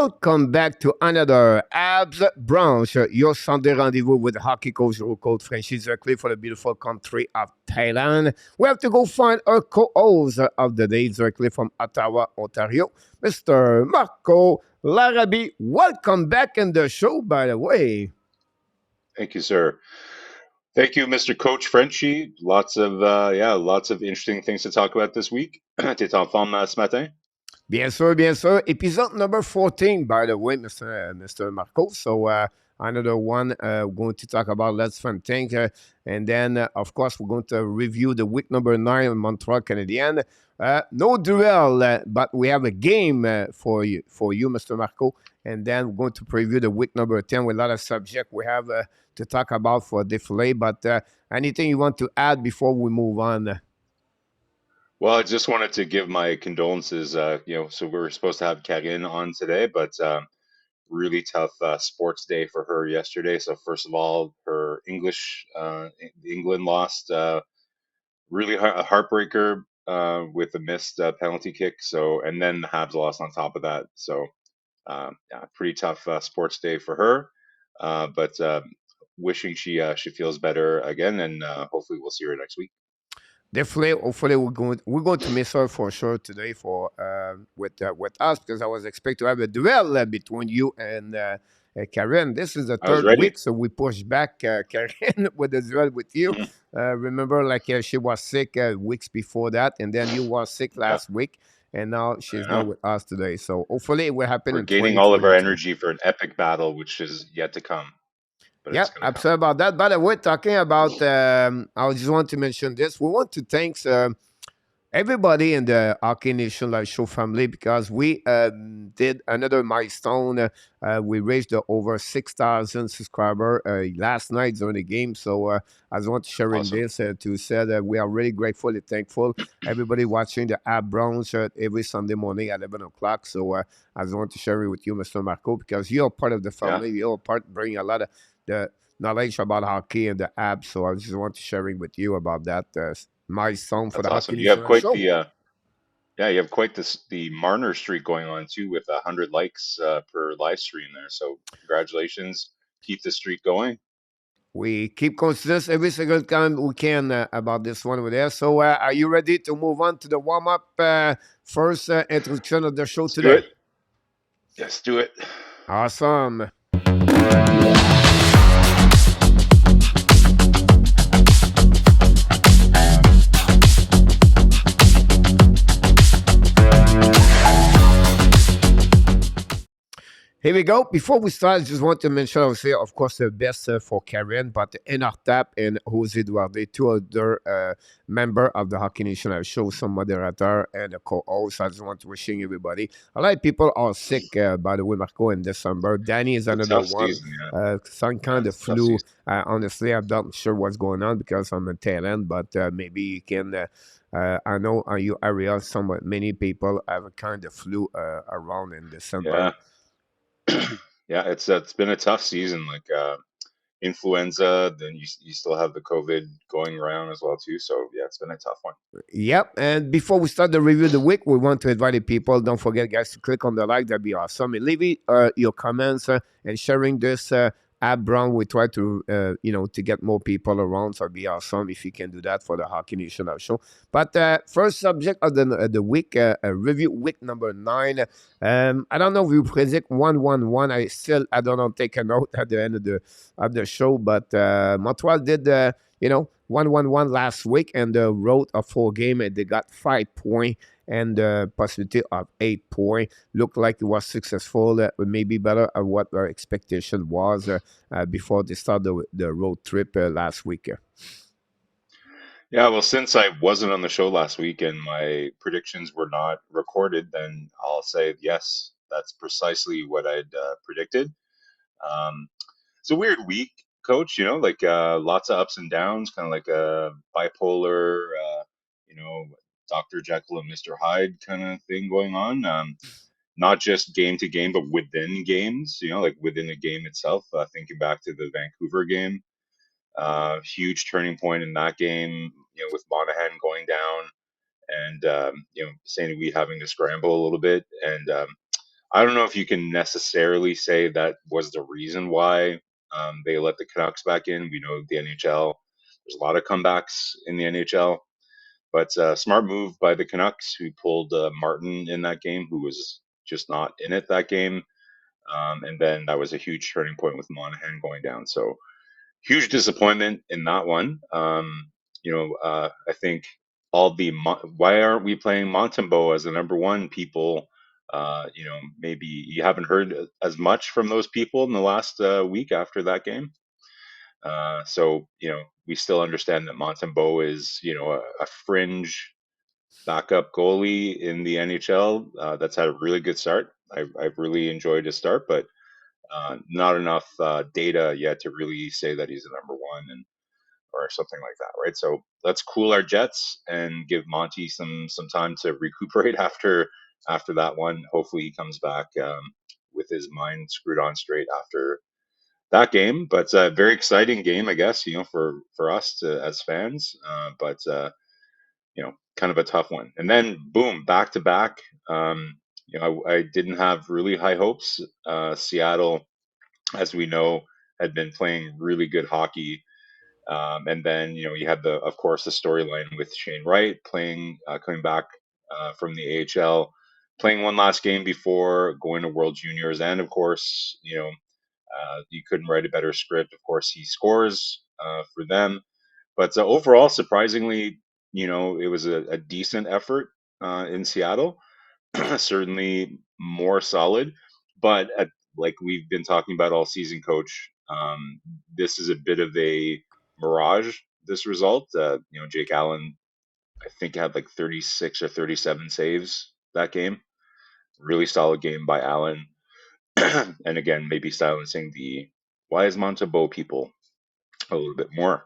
welcome back to another Abs Brunch, your Sunday rendezvous with hockey coach, your coach Frenchie directly for the beautiful country of Thailand. We have to go find our co-host of the day directly from Ottawa, Ontario, Mr. Marco Larabi. Welcome back in the show, by the way. Thank you, sir. Thank you, Mr. Coach Frenchie. Lots of interesting things to talk about this week. T'es en forme ce matin? Bien sûr, bien sûr. Episode number 14, by the way, Mr. Marco. So, another one, we're going to talk about Let's Fun Things. And then, of course, we're going to review the week number 9 in Montreal Canadiens. No duel, but we have a game for you, Mr. Marco. And then we're going to preview the week number 10 with a lot of subject we have to talk about for Deflay. But anything you want to add before we move on? Well, I just wanted to give my condolences. So we were supposed to have Karine on today, but really tough sports day for her yesterday. So first of all, her England lost, really a heartbreaker with a missed penalty kick. So and then the Habs lost on top of that. So yeah, pretty tough sports day for her. But wishing she feels better again, and hopefully we'll see her next week. Definitely, hopefully we're going to miss her for sure today for with us because I was expecting to have a duel between you and Karen. This is the I was third ready. week, so we pushed back Karen with the duel with you. Mhm. Remember, like she was sick weeks before that, and then you were sick Yeah, last week, and now she's I know. not with us today. So hopefully it will happen We're in gaining all of our 2022. energy for an epic battle, which is yet to come, but it's Yep, going to come. absolutely about that. By the way, talking about, I just want to mention this. We want to thank everybody in the Hockey Nation Live Show family because we did another milestone. We reached over 6,000 subscribers last night during the game. So I just want to share in Awesome. this to say that we are really grateful and thankful. Everybody watching the app Brunch every Sunday morning at 11 o'clock. So I just want to share it with you, Mr. Marco, because you're part of the Yeah, family. You're part bringing a lot of the knowledge about hockey and the app. So I just want to share it with you about that. My song for that's the Hockey awesome. You have Nation quite show. the yeah, you have quite the Marner streak going on too, with 100 likes per live stream there. So congratulations. Keep the streak going. We keep consistent every single time we can about this one over there. So, are you ready to move on to the warm up first introduction of the show Let's do today? it. Yes, do it. Awesome. Here we go. Before we start, I just want to mention, obviously, of course, the best for Karen, but Enar Tap and Jose Duarte, two other member of the Hockey Nation Live Show, some moderator and a co-host. I just want to wishing everybody. A lot of people are sick, by the way, Marco, in December. Danny is It's a another tough one. season, yeah. Some Yeah, kind of it's a tough flu. season. Honestly, I'm not sure what's going on because I'm in Thailand, but maybe you can. I know in your area, many people have a kind of flu around in December. Yeah. Yeah, it's been a tough season. Like influenza, then you still have the COVID going around as well too. So yeah, it's been a tough one. Yep. And before we start the review of the week, we want to invite the people. Don't forget, guys, to click on the like. That'd be awesome. And leave your comments and sharing this app, Brown. We try to, to get more people around. So it'd be awesome if you can do that for the Hockey Nation Live Show. But first subject of the week, review week number 9. I don't know if you predict 1-1-1. I don't know, take a note at the end of the show. But Montreal did, 1-1-1 last week and wrote a full game and they got 5 points and the possibility of 8 points. Looked like it was successful, maybe better than what our expectation was before they started the road trip last week. Yeah, well, since I wasn't on the show last week and my predictions were not recorded, then I'll say yes, that's precisely what I'd predicted. Um, it's a weird week, Coach. Like lots of ups and downs, kind of like a bipolar, Dr. Jekyll and Mr. Hyde kind of thing going on. Not just game to game, but within games. Like within a game itself. Thinking back to the Vancouver game, huge turning point in that game. With Monahan going down and St. Louis having to scramble a little bit, and I don't know if you can necessarily say that was the reason why they let the Canucks back in. We know the NHL. There's a lot of comebacks in the NHL, but smart move by the Canucks, who pulled Martin in that game, who was just not in it that game. And then that was a huge turning point with Monahan going down. So huge disappointment in that one. I think why aren't we playing Montembeault as the number one? People, maybe you haven't heard as much from those people in the last week after that game. We still understand that Montembeault is, a fringe backup goalie in the NHL that's had a really good start. I've really enjoyed his start, but not enough data yet to really say that he's the number one or something like that, right? So let's cool our jets and give Monty some time to recuperate after that one. Hopefully, he comes back with his mind screwed on straight after that game. But very exciting game, I guess, for us as fans. But kind of a tough one. And then boom, back to back. I didn't have really high hopes. Seattle, as we know, had been playing really good hockey. And then, you had of course, the storyline with Shane Wright coming back from the AHL, playing one last game before going to World Juniors. And of course, you couldn't write a better script. Of course, he scores for them. But overall, surprisingly, it was a decent effort in Seattle. Certainly more solid, but like we've been talking about all season, Coach, this is a bit of a mirage. This result, Jake Allen, I think had like 36 or 37 saves that game. Really solid game by Allen, and again, maybe silencing the why is Montembeault people a little bit more.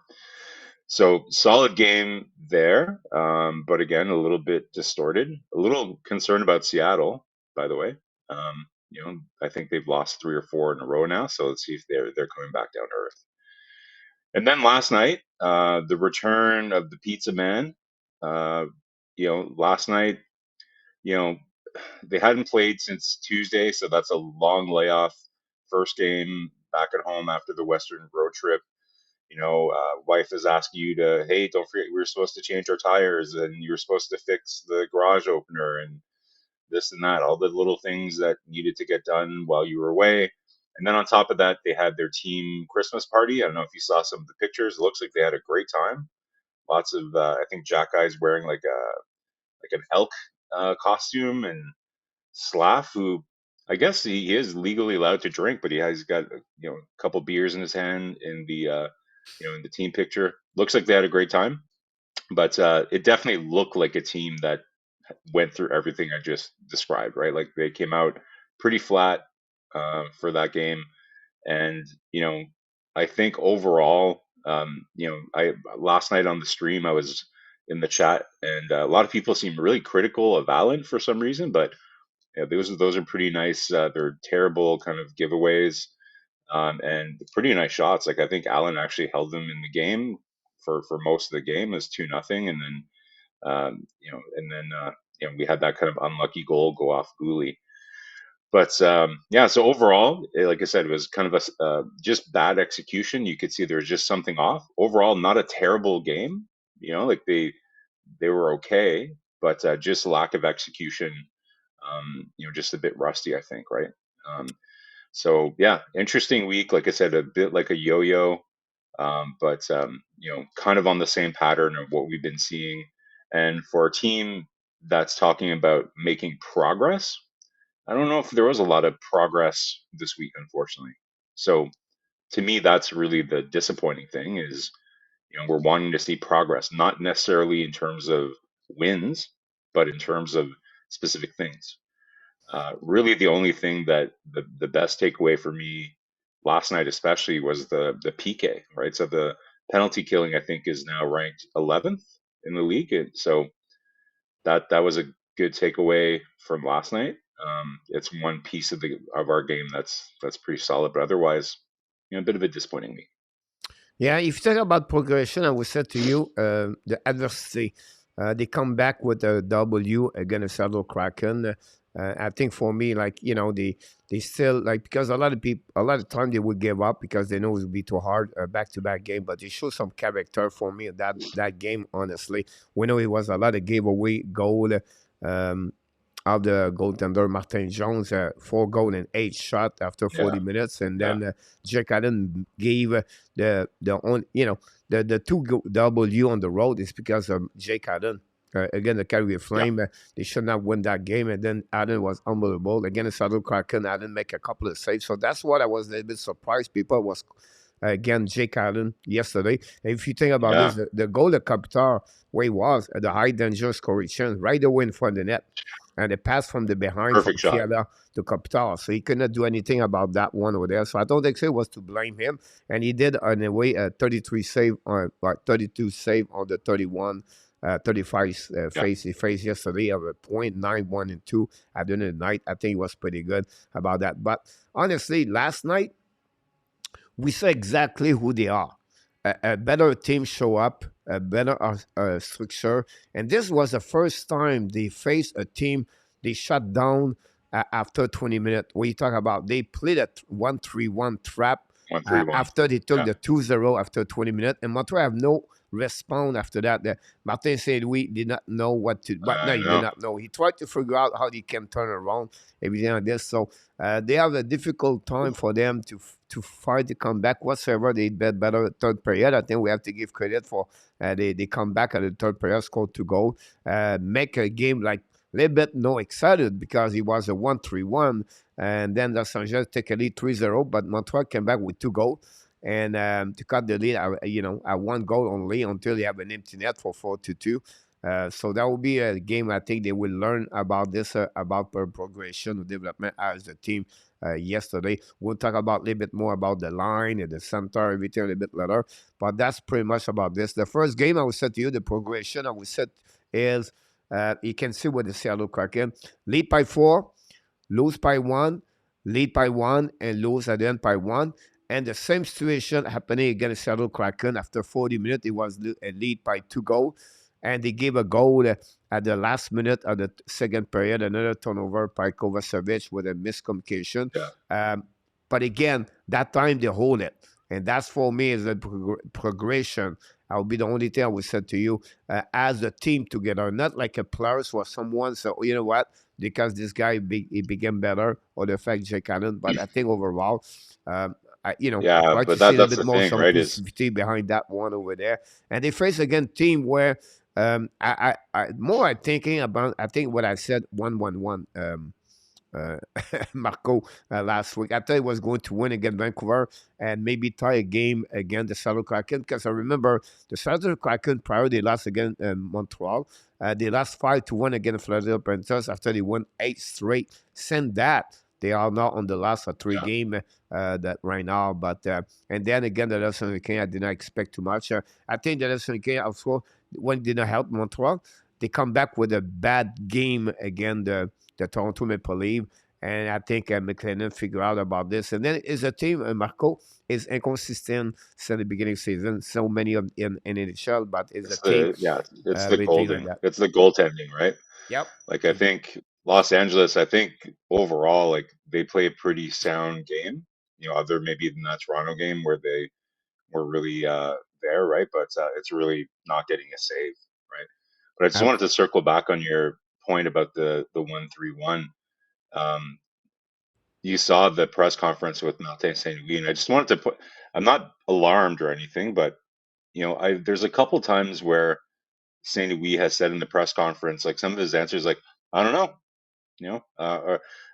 So solid game there, but again, a little bit distorted. A little concerned about Seattle, by the way. I think they've lost 3 or 4 in a row now. So let's see if they're coming back down to earth. And then last night, the return of the Pizza Man. Last night, you know, they hadn't played since Tuesday, so that's a long layoff. First game back at home after the Western road trip. Wife is asking you to, hey, don't forget we were supposed to change our tires and you were supposed to fix the garage opener and this and that, all the little things that needed to get done while you were away. And then on top of that, they had their team Christmas party. I don't know if you saw some of the pictures. It looks like they had a great time. Lots of, I think Jack Guy's wearing like an elk costume, and Slav, who I guess he is legally allowed to drink, but he's got a couple beers in his hand in the team picture. Looks like they had a great time, but it definitely looked like a team that went through everything I just described, right? Like they came out pretty flat for that game, and I think overall, I last night on the stream I was in the chat, and a lot of people seem really critical of Allen for some reason, but those are pretty nice. They're terrible kind of giveaways, and pretty nice shots. Like I think Allen actually held them in the game for most of the game as 2-0, and then we had that kind of unlucky goal go off Gooley. But yeah, so overall, like I said, it was kind of just bad execution. You could see there was just something off. Overall, not a terrible game. Like they were okay, but just lack of execution. Just a bit rusty, I think, right? So yeah, interesting week. Like I said, a bit like a yo-yo, but kind of on the same pattern of what we've been seeing. And for a team that's talking about making progress, I don't know if there was a lot of progress this week, unfortunately. So to me, that's really the disappointing thing is, we're wanting to see progress, not necessarily in terms of wins, but in terms of specific things. Really, the only thing that the best takeaway for me last night, especially, was the PK, right? So the penalty killing, I think, is now ranked 11th in the league. So that was a good takeaway from last night. It's one piece of our game that's pretty solid, but otherwise, a bit of a disappointing week. Yeah, if you talk about progression, I would say to you, the adversity. They come back with a W against Seattle Kraken. I think for me, like they still like because a lot of people, a lot of time they would give up because they know it would be too hard back to back game. But they show some character for me in that game. Honestly, we know it was a lot of giveaway goal. Um, of the goaltender Martin Jones, 4 goal and 8 shot after Yeah, 40 minutes, and yeah, then Jake Allen gave the on the W on the road is because of Jake Allen. Again, the Calgary yeah. Flame, they should not win that game, and then Allen was unbelievable. Again, the Seattle Kraken, Allen make a couple of saves, so that's what I was a little bit surprised. People was again Jake Allen yesterday. And if you think about Yeah. this, the goal of Kopitar where he was at the high danger scoring chance right away in front of the net, and the pass from the behind from Perfect shot. Fiala to Kopitar. So he could not do anything about that one over there. So I don't think so it was to blame him. And he did, in a way, a 33 save, or 32 save on the 31, 35 Yeah. face he faced yesterday of a point 9, 1, and 2 at the end of the night. I think he was pretty good about that. But honestly, last night, we saw exactly who they are. A better team show up, a better structure, and this was the first time they faced a team they shut down after 20 minutes. We talk about they played a 1-3-1 trap 1-3-1. after they took Yeah. the 2-0 after 20 minutes, and Montreal have no response after that. Martin said we did not know what to, but no, I he did know. not know. He tried to figure out how he can turn around everything like this. So they have a difficult time for them to fight the comeback whatsoever. They did better third period. I think we have to give credit for they come back at the third period, scored 2 goals, make a game like a little bit no excited because it was a 1-3-1, and then Los Angeles take a lead 3-0, but Montreal came back with 2 goals. And to cut the lead, at 1 goal only until they have an empty net for 4-2. So that will be a game I think they will learn about this, about progression or development as a team yesterday. We'll talk about a little bit more about the line and the center, everything a little bit later. But that's pretty much about this. The first game I will say to you, the progression I will say is you can see what the Seattle Kraken lead by 4, lose by 1, lead by 1, and lose at the end by 1. And the same situation happening against Seattle Kraken after 40 minutes. It was a lead by 2 goals. And they gave a goal at the last minute of the second period, another turnover by Kovacevic with a miscommunication. Yeah. But again, that time they hold it. And that's for me is the progression. I'll be the only thing I will say to you as a team together, not like a players or someone. So, you know what? Because this guy, he became better, or the fact Jake Allen. But I think overall, I Yeah, try to but see a little that's bit the more thing, some right? Is positivity behind that one over there. And they face again team where more I'm thinking about. I think what I said 1-1-1. Uh, Marco last week. I thought he was going to win against Vancouver and maybe tie a game against the Seattle Kraken because I remember the Seattle Kraken prior they lost against Montreal. They lost 5-1 against Philadelphia Panthers after they won 8 straight. Send that. They are now on the last of 3 game that right now, but and then again the Los Angeles I did not expect too much. I think the Los Angeles also when did not help Montreal. They come back with a bad game again the Toronto Maple Leaf. And I think McLennan figured out about this. And then is a team, Marco, is inconsistent since the beginning of the season. So many of in NHL, but is a it's team, the everything like golding. that. It's the goaltending, right? Yep. Like I think Los Angeles, I think overall, like they play a pretty sound game. Other maybe than that Toronto game where they were really there, right? But it's really not getting a save, right? But I just wanted Ab- to circle back on your point about the 1-3-1. Um, you saw the press conference with Martin Saint Louis, and I just wanted to put. I'm not alarmed or anything, but I there's a couple times where Saint Louis has said in the press conference, like some of his answers, like I don't know,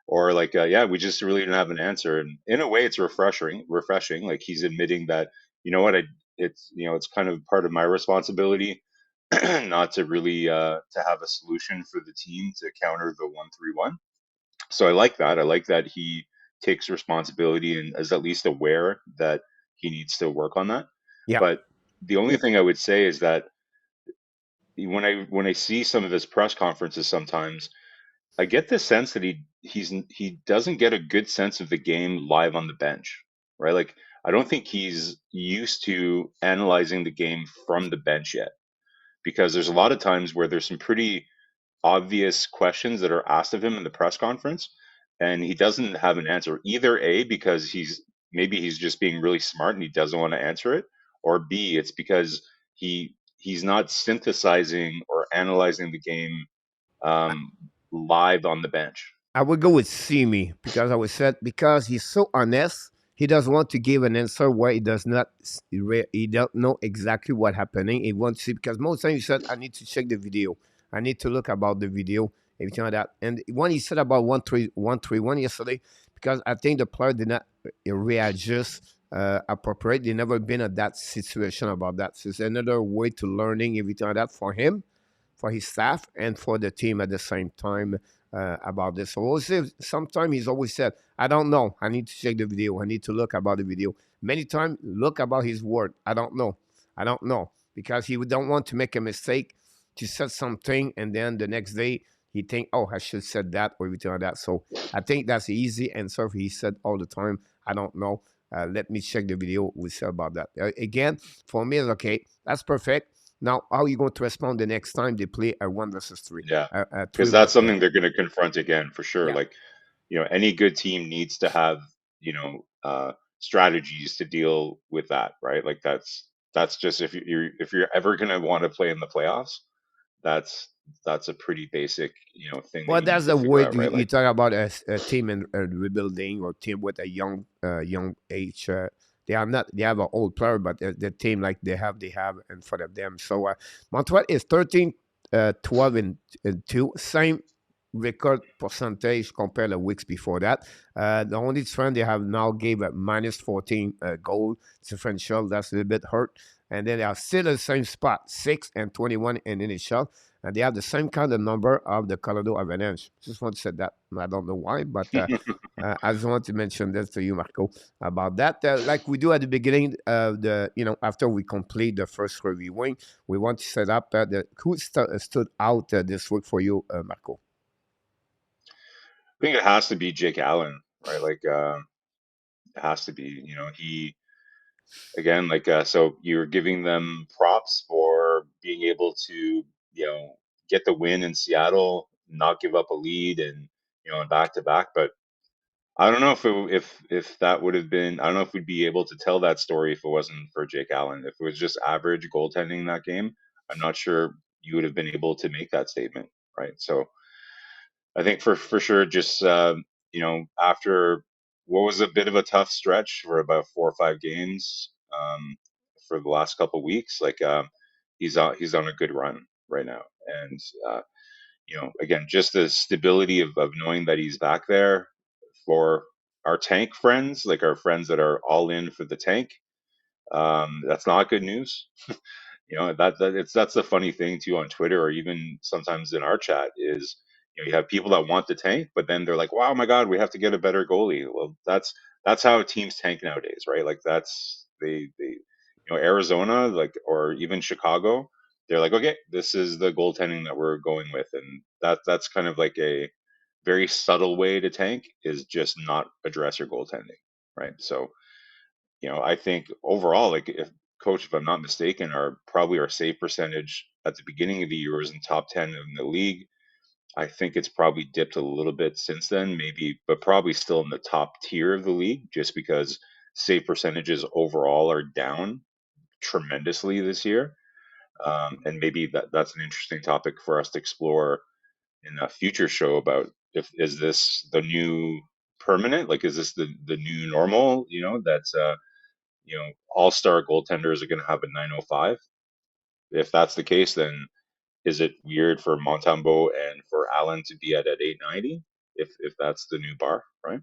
or like yeah, we just really didn't have an answer. And in a way, it's refreshing. Like he's admitting that what it's kind of part of my responsibility not to really to have a solution for the team to counter the 1-3-1. So I like that. I like that he takes responsibility and is at least aware that he needs to work on that. yeah. But the only thing I would say is that when I see some of his press conferences sometimes, I get the sense that he doesn't get a good sense of the game live on the bench, right? Like I don't think he's used to analyzing the game from the bench yet, because there's a lot of times where there's some pretty obvious questions that are asked of him in the press conference, and he doesn't have an answer. Either A, because he's just being really smart and he doesn't want to answer it, or B, it's because he's not synthesizing or analyzing the game um, live on the bench. I would go with Simi because I would said because he's so honest. He doesn't want to give an answer where he does not. He don't know exactly what happening. He wants to see because most times he said, "I need to check the video. I need to look about the video." Everything like that. And when he said about 1-3-1 yesterday, because I think the player did not readjust appropriate. They never been at that situation about that. So it's another way to learning everything like that for him, for his staff, and for the team at the same time about this. So we'll see. Sometimes he's always said, I don't know. I need to check the video. I need to look about the video. Many times, look about his word. I don't know. I don't know. Because he don't want to make a mistake to say something and then the next day he think, oh, I should said that or everything like that. So I think that's the easy answer. He said all the time, I don't know. Let me check the video. We say about that. Again, for me, it's okay. That's perfect. Now, how are you going to respond the next time they play a 1 versus 3? Yeah, Three because that's versus something they're going to confront again for sure. Yeah. Like, any good team needs to have, strategies to deal with that, right? Like that's just if you're ever going to want to play in the playoffs, that's that's a pretty basic, thing that Well, you need that's to the figure word out, right? you Like, talk about a team in rebuilding or team with a young age. They are not. They have an old player, but the team like they have in front of them. So Montreal is 13, 12 and 2, same record percentage compared to weeks before that. The only trend they have now gave a minus 14 goal differential. That's a little bit hurt, and then they are still in the same spot, 6 and 21 in NHL, and they have the same kind of number of the Colorado Avalanche. Just want to say that. I don't know why, but I just want to mention this to you, Marco, about that. Like we do at the beginning of after we complete the first reviewing, we want to set up who stood out this week for you, Marco. I think it has to be Jake Allen, right? Like, it has to be. He again, like, so you're giving them props for being able to, get the win in Seattle, not give up a lead, and in back to back. But I don't know if that would have been. I don't know if we'd be able to tell that story if it wasn't for Jake Allen. If it was just average goaltending that game, I'm not sure you would have been able to make that statement, right? So I think for sure, just after what was a bit of a tough stretch for about 4 or 5 games for the last couple weeks, like, he's on a good run right now, and again, just the stability of knowing that he's back there for our tank friends, like our friends that are all in for the tank. That's not good news. That's the funny thing too on Twitter or even sometimes in our chat is you have people that want the tank, but then they're like, "Wow, my God, we have to get a better goalie." Well, that's how teams tank nowadays, right? Like that's they Arizona, like, or even Chicago, they're like, "Okay, this is the goaltending that we're going with," and that's kind of like a very subtle way to tank is just not address your goaltending, right? So I think overall, like, if coach, if I'm not mistaken, our save percentage at the beginning of the year was in top 10 in the league. I think it's probably dipped a little bit since then, maybe, but probably still in the top tier of the league, just because save percentages overall are down tremendously this year. And maybe that's an interesting topic for us to explore in a future show about if is this the new permanent, like is this the new normal? That's all-star goaltenders are going to have a 905. If that's the case, then is it weird for Montembeault and for Allen to be at 890 if that's the new bar, right?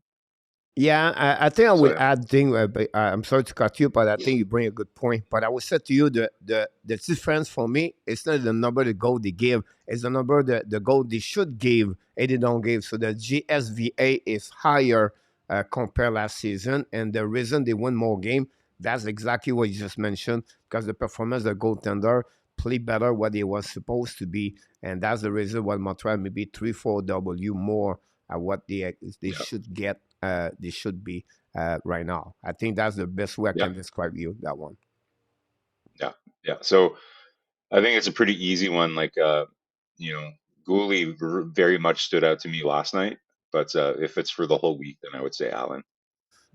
Yeah, I think I So would yeah, add thing. But, I'm sorry to cut you, but I think you bring a good point. But I would say to you the difference for me it's not the number the goal they give, it's the number the goal they should give and they don't give. So the GSVA is higher compared last season, and the reason they win more game that's exactly what you just mentioned because the performance of the goaltender play better what they was supposed to be, and that's the reason why Montreal maybe 3-4 W more what they yeah, should get, they should be right now. I think that's the best way I yeah, can describe you that one. yeah, yeah. So I think it's a pretty easy one. Like, you know, Gooley very much stood out to me last night, but if it's for the whole week, then I would say Allen.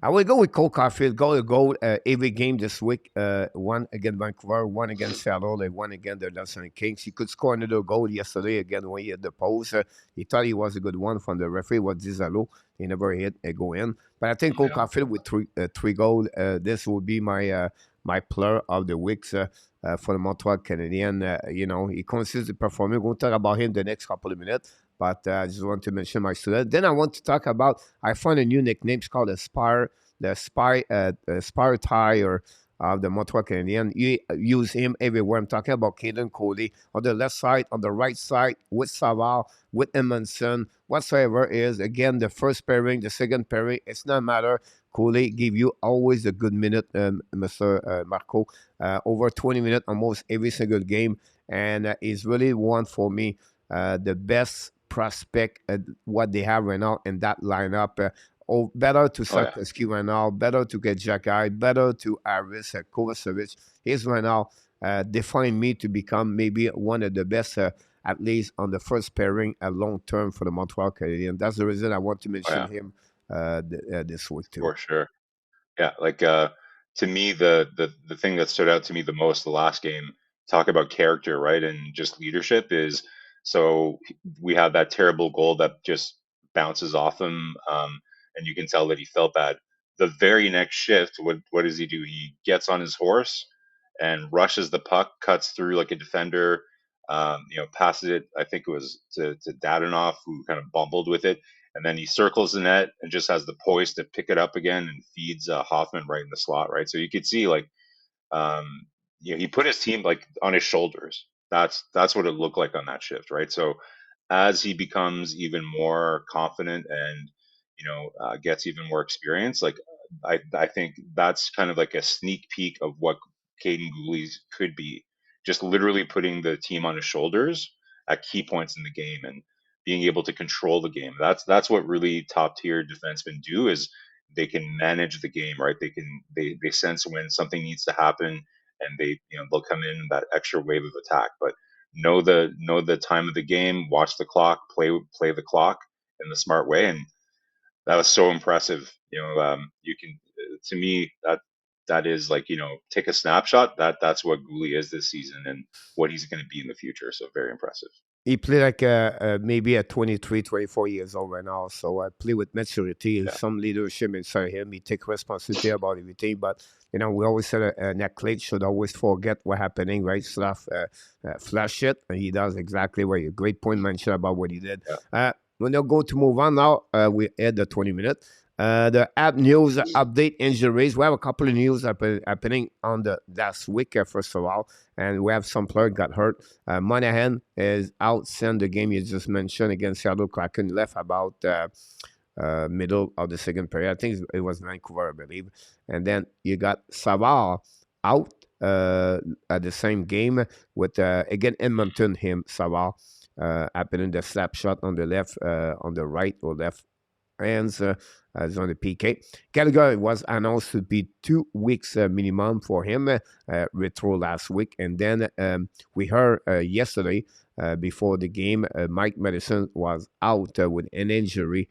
I will go with Cole Caufield. Goal every game this week. One against Vancouver, one against Seattle, and one against the Los Angeles Kings. He could score another goal yesterday again when he hit the post. He thought he was a good one from the referee. Was Zizalo. He never hit a go in. But I think Cole Yeah. Caufield with three goals. This will be my player of the weeks for the Montreal Canadiens. He consistently performing. We're going to talk about him the next couple of minutes. But I just want to mention my student. Then I want to talk about. I found a new nickname. It's called the spy tire of the Montreal Canadiens. You use him everywhere. I'm talking about Caden Cody on the left side, on the right side, with Savard, with Edmundson, whatsoever is. Again, the first pairing, the second pairing, it's not matter. Cody give you always a good minute, Mr. Marco. Over 20 minutes almost every single game. And he's really one for me, the best prospect what they have right now in that lineup. Better to Oh yeah. Satoshi right now, better to get Jacky, better to Aris Kovacevic. He's right now defined me to become maybe one of the best, at least on the first pairing, long term for the Montreal Canadiens. That's the reason I want to Oh mention yeah. him this week too. For sure. Yeah, like to me the thing that stood out to me the most the last game, talk about character, right? And just leadership is so we had that terrible goal that just bounces off him, and you can tell that he felt bad. The very next shift, what does he do? He gets on his horse and rushes the puck, cuts through like a defender, passes it, I think it was to Dadonov, who kind of bumbled with it, and then he circles the net and just has the poise to pick it up again and feeds Hoffman right in the slot, right? So you could see like, he put his team like on his shoulders. That's what it looked like on that shift, right? So as he becomes even more confident and gets even more experience, like I think that's kind of like a sneak peek of what Caden Gooley's could be. Just literally putting the team on his shoulders at key points in the game and being able to control the game. That's what really top tier defensemen do is they can manage the game, right? They sense when something needs to happen and they'll come in that extra wave of attack. But know the time of the game, watch the clock, play the clock in the smart way, and that was so impressive. You can to me that is like take a snapshot. That's what Gooley is this season and what he's going to be in the future. So very impressive. He played like maybe at 23, 24 years old right now. So I play with maturity, Yeah, some leadership inside him. He take responsibility about everything. But, we always said an athlete should always forget what's happening, right? Stuff, flash it. And he does exactly what you great point mentioned about what he did. yeah. We're now going to move on now. We had the 20 minutes. The app news update injuries. We have a couple of news happening on the last week, first of all. And we have some player got hurt. Monahan is out since the game you just mentioned against Seattle Kraken. Left about middle of the second period. I think it was Vancouver, I believe. And then you got Savard out at the same game with, again, Edmonton, Savard. Happening the slap shot on the left, on the right or left hands as on the PK. Gallagher was announced to be 2 weeks minimum for him, retro last week. And then we heard yesterday before the game, Mike Madison was out with an injury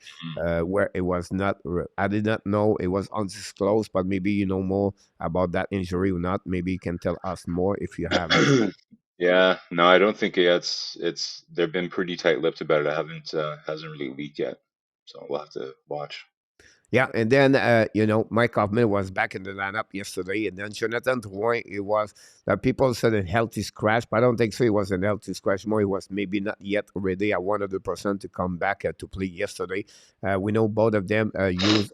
where it was not, I did not know, it was undisclosed, but maybe you know more about that injury or not. Maybe you can tell us more if you have it. Yeah, no, I don't think it's they've been pretty tight-lipped about it. I haven't hasn't really leaked yet, so we'll have to watch. Yeah, and then Mike Hoffman was back in the lineup yesterday, and then Jonathan Drouin. It was people said a healthy scratch, but I don't think so. It was a healthy scratch. More, it was maybe not yet ready at 100% to come back to play yesterday. We know both of them used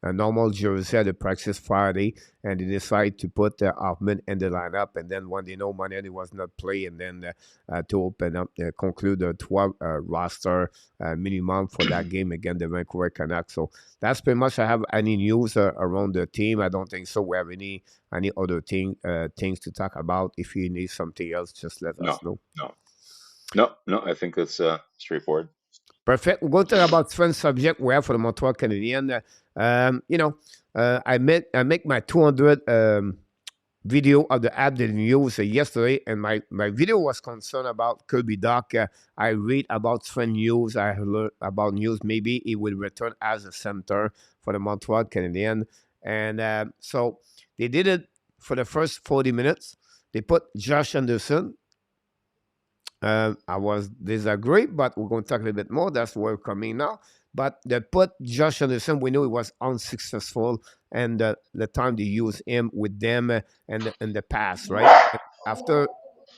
a normal jersey at the practice Friday, and they decided to put Hoffman in the lineup. And then when they know Monahan was not playing, and then to open up, conclude the 12 roster minimum for that game against the Vancouver Canucks. So that's pretty much. I have any news around the team. I don't think so. We have any other things to talk about. If you need something else, just let No, us know. no. I think that's straightforward. Perfect. We'll talk about fun subject we have for the Montreal Canadiens. I make my 200 video of the app that you used yesterday, and my video was concerned about Kirby Doc. I read about trend news. I learned about news. Maybe he will return as a center for the Montreal Canadiens. And so they did it for the first 40 minutes. They put Josh Anderson. I was disagree, but we're going to talk a little bit more. That's where we're coming now. But they put Josh Anderson. We know he was unsuccessful, and the time they use him with them and the past, right? And after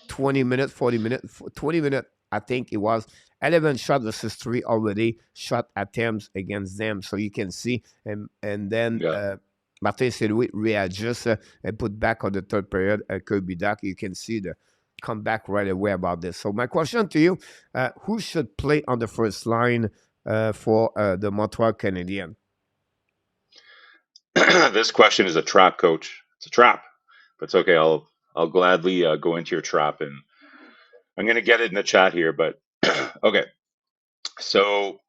20 minutes, 40 minutes, 20 minutes, I think it was 11 shot versus 3 already shot attempts against them. So you can see, and then Yeah. Martin Saint-Louis readjust and put back on the third period Kirby Doc. You can see the come back right away about this. So my question to you, who should play on the first line for the Montreal Canadiens? This question is a trap, coach. It's a trap, but it's okay. I'll gladly go into your trap, and I'm gonna get it in the chat here. But okay, so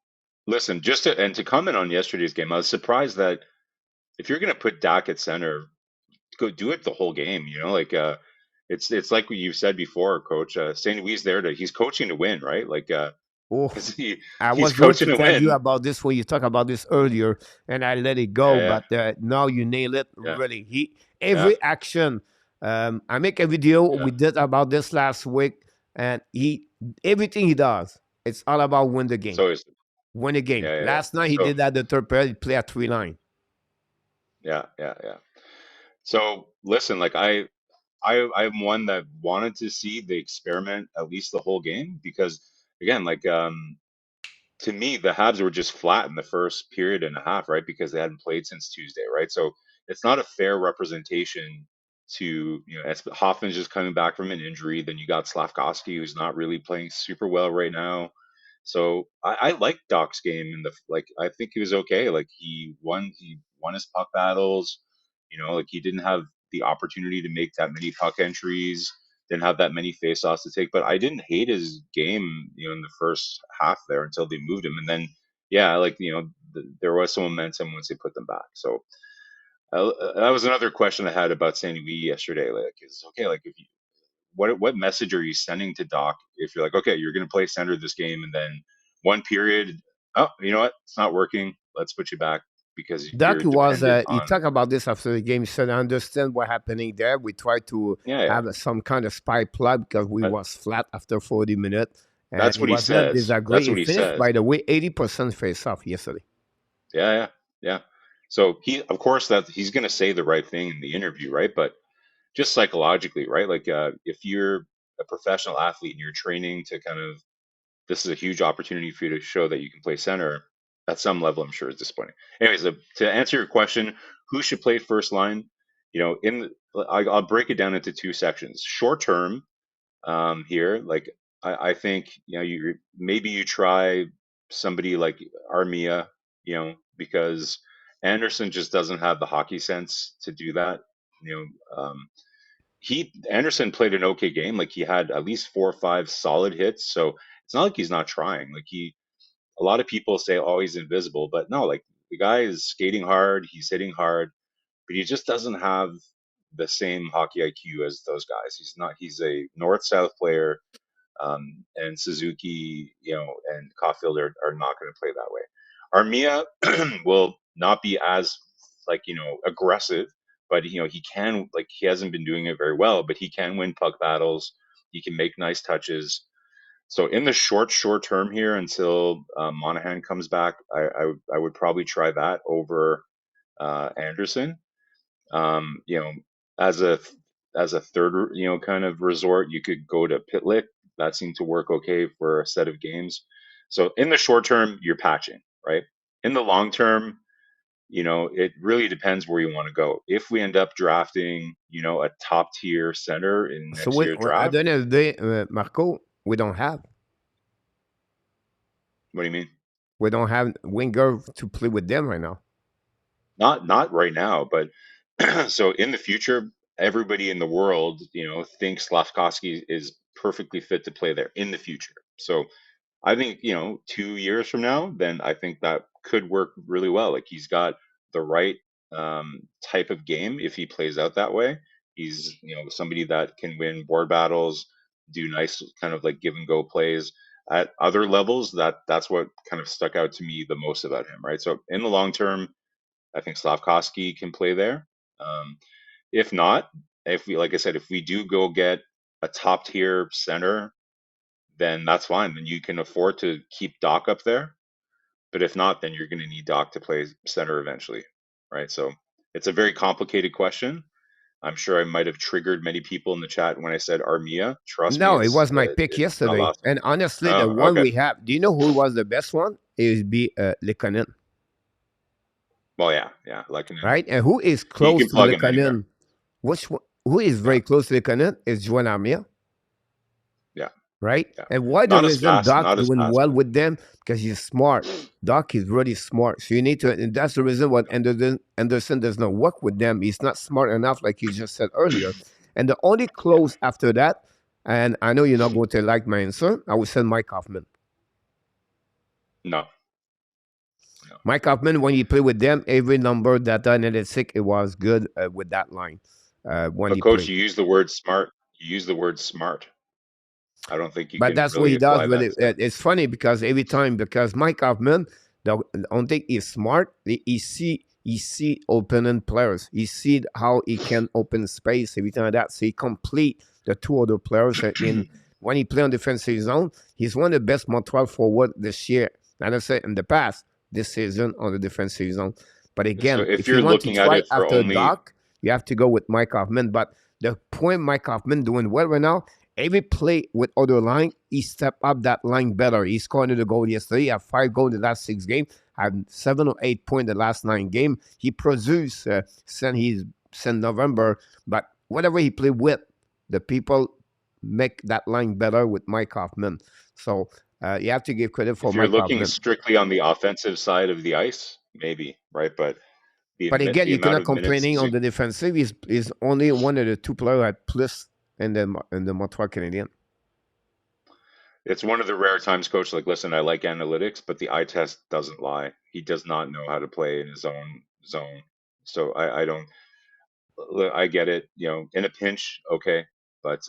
listen, to comment on yesterday's game, I was surprised that if you're gonna put Dak at center, go do it the whole game. Like it's like what you've said before, Coach. Saint Louis there to he's coaching to win, right? Like Oh, I he's was going coaching to to tell you win. about this when you talked about this earlier, and I let it go. Yeah, But now you nail it. yeah, Really, yeah, every action. I make a video yeah, we did about this last week, and everything he does, it's all about win the it's game. always Win the game. yeah, yeah, yeah. Last night he So did that. The third period, he played at 3-line. yeah, yeah, yeah. So listen, like I'm one that wanted to see the experiment at least the whole game because again, like to me, the Habs were just flat in the first period and a half, right? Because they hadn't played since Tuesday, right? So it's not a fair representation to, Hoffman's just coming back from an injury. Then you got Slavkovsky, who's not really playing super well right now. So I like Doc's game and I think he was okay. Like he won his puck battles. Like he didn't have the opportunity to make that many puck entries, didn't have that many faceoffs to take. But I didn't hate his game, in the first half there until they moved him, and then yeah, like there was some momentum once they put them back. So that was another question I had about Sandy Wee yesterday. Like, is okay. Like, if you what message are you sending to Doc if you're like, okay, you're going to play center this game, and then one period, oh, you know what, it's not working. Let's put you back because Doc you're was, dependent he on talked about this after the game. He said, I understand what happening there. We tried to yeah, yeah. have some kind of spy plot because we That, was flat after 40 minutes. And that's he what he was not says. disagree. That's He what he finished, says. by the way, 80% face off yesterday. Yeah, yeah, yeah. So of course, that he's going to say the right thing in the interview, right? But just psychologically, right? Like, if you're a professional athlete and you're training to this is a huge opportunity for you to show that you can play center at some level. I'm sure it's disappointing. Anyways, to answer your question, who should play first line? I'll break it down into two sections. Short term, here, like I think maybe you try somebody like Armia, because Anderson just doesn't have the hockey sense to do that. You know, he Anderson played an okay game. Like he had at least 4 or 5 solid hits, so it's not like he's not trying. Like a lot of people say, oh, he's invisible, but no, like the guy is skating hard, he's hitting hard, but he just doesn't have the same hockey IQ as those guys. He's not. He's a north-south player, and Suzuki, and Caufield are not going to play that way. Armia will not be as aggressive, but he can he hasn't been doing it very well, but he can win puck battles. He can make nice touches. So in the short term here until Monahan comes back, I would probably try that over Anderson. Um, you know, as a third, kind of resort, you could go to Pitlick. That seemed to work okay for a set of games. So in the short term, you're patching, right? In the long term, it really depends where you want to go. If we end up drafting, a top tier center in So next year's at draft, the end of the day, Marco, we don't have. what do you mean? We don't have winger to play with them right now. Not right now, but so in the future, everybody in the world, thinks Slavkovsky is perfectly fit to play there in the future. So I think, 2 years from now, then I think that could work really well. Like he's got the right type of game if he plays out that way. He's somebody that can win board battles, do nice kind of like give and go plays. At other levels, that's what kind of stuck out to me the most about him, right? So in the long term, I think Slavkovsky can play there. Um, if not, if we, like I said, if we do go get a top tier center, then that's fine. Then you can afford to keep Doc up there. But if not, then you're going to need Doc to play center eventually, right? So it's a very complicated question. I'm sure I might have triggered many people in the chat when I said Armia. Trust me, No, it was my pick it's not yesterday. lost. And honestly, the Oh, one okay. we have, do you know who was the best one? It would be Lekanen, Well, yeah, like right? And who is you close can to plug him anywhere. Lekanen? Which one, who is Yeah, very close to Lekanen is Joan Armia, yeah, right? yeah. And why the Not as reason fast, Doc not as doing fast, well but with them? Because he's smart. Doc is really smart. So you need to, and that's the reason what Anderson does not work with them. He's not smart enough, like you just said earlier. And the only yeah, close after that, and I know you're not going to like my answer, I would send Mike Hoffman. no, no. Mike Hoffman, when he played with them, every number data analytic, it was good with that line when But he coach, played. you use the word smart. You use the word smart. I don't think you But can that's what really he does apply with that it. to. It's funny because every time, because Mike Hoffman, the only thing is smart. He see opening players. He see how he can open space every time like that. So he complete the two other players in when he play on defensive zone. He's one of the best Montreal forward this year. And I said in the past this season on the defensive zone. But So again, if if you you're want to looking at try it for after only, Doc, you have to go with Mike Hoffman. But the point Mike Hoffman doing well right now, every play with other line, he stepped up that line better. He scored the goal yesterday. He had 5 goals in the last 6 games. Had 7 or 8 points the last 9 games. He produced since November. But whatever he played with, the people make that line better with Mike Hoffman. So you have to give credit for if you're Mike looking Hoffman. strictly on the offensive side of the ice, maybe, right? But But again, the you amount cannot of minutes complaining on the defensive. Is only one of the two players at plus in the Montreal Canadiens. it's one of the rare times, coach, like, listen, I like analytics, but the eye test doesn't lie. He does not know how to play in his own zone. So I don't, I get it, in a pinch, okay. But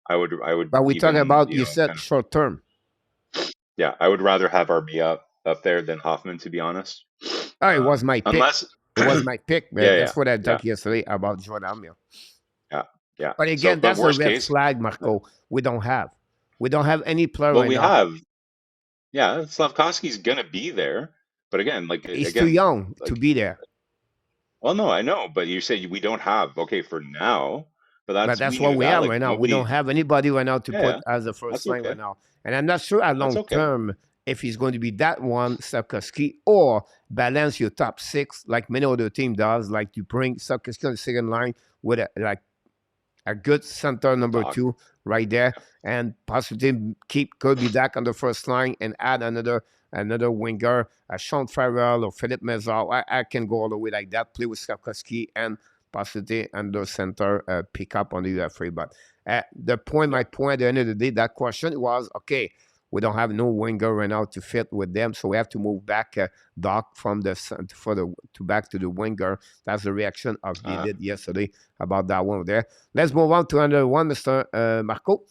I would But we talking even, about you said kind of, short term. yeah, I would rather have Armia up there than Hoffman, to be honest. Oh, it was my pick. Unless, It was my pick. yeah, That's what I yeah, talked yesterday about Jordan Amir. yeah, yeah. But So, again, but that's a worst red case, flag, Marco. We don't have. We don't have any player well, right we now. have, yeah, Slavkovsky's gonna be there, but again, He's too young to like, be there. well, no, I know, but you say we don't have, okay, for now, but But that's, we that's what knew we that, have like, right now. We don't nobody, have anybody right now to yeah, yeah, put as a first that's line right okay, now. And I'm not sure at that's long okay. term if he's going to be that one, Sapkowski, or balance your top six like many other team does, like you bring Sapkowski on the second line with a good center number Doc, two right there, and possibly keep Kirby Dak on the first line and add another winger, Sean Farrell or Philippe Mezal. I can go all the way like that. Play with Skakowski and possibly under center pick up on the UFA. But yeah, my point at the end of the day, that question was okay. We don't have no winger right now to fit with them, so we have to move back Doc from the for the to back to the winger. That's the reaction of they uh, did yesterday about that one there. Let's move on to another one, Mr. Marco.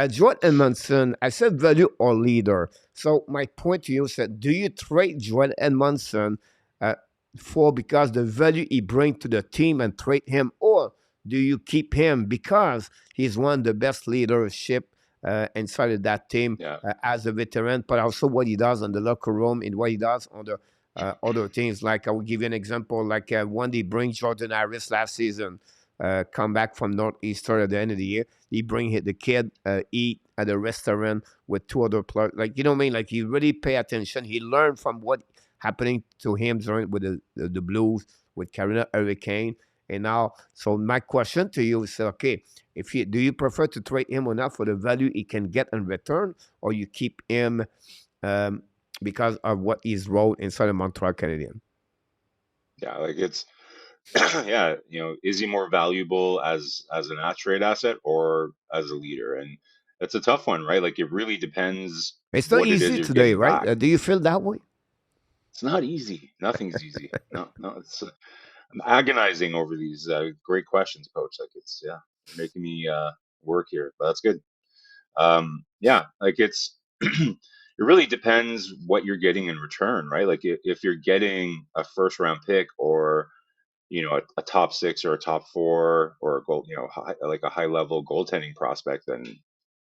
Joel Edmundson, I said value or leader. So my point to you said, do you trade Joel Edmundson uh, for because the value he brings to the team and trade him, or do you keep him because he's one of the best leadership inside of that team yeah, as a veteran, but also what he does on the locker room and what he does on the other things. Like I will give you an example, like when they bring Jordan Harris last season, come back from Northeastern at the end of the year. He bring the kid eat at a restaurant with two other players. Like, you know what I mean? Like, he really pay attention. He learned from what happening to him during with the Blues, with Carolina Hurricane. And now, so my question to you is, okay, if you do you prefer to trade him or not for the value he can get in return, or you keep him um, because of what his role inside the Montreal Canadiens? yeah, like it's, yeah, is he more valuable as an trade asset or as a leader? And it's a tough one, right? Like, it really depends It's not what it is easy you're today, getting right? back. Do you feel that way? It's not easy. Nothing's easy. No, no, I'm agonizing over these great questions, Coach. Like it's yeah, you're making me work here, but that's good. Yeah, like it's it really depends what you're getting in return, right? Like if you're getting a first round pick or a top six or a top four or a goal, like a high level goaltending prospect, then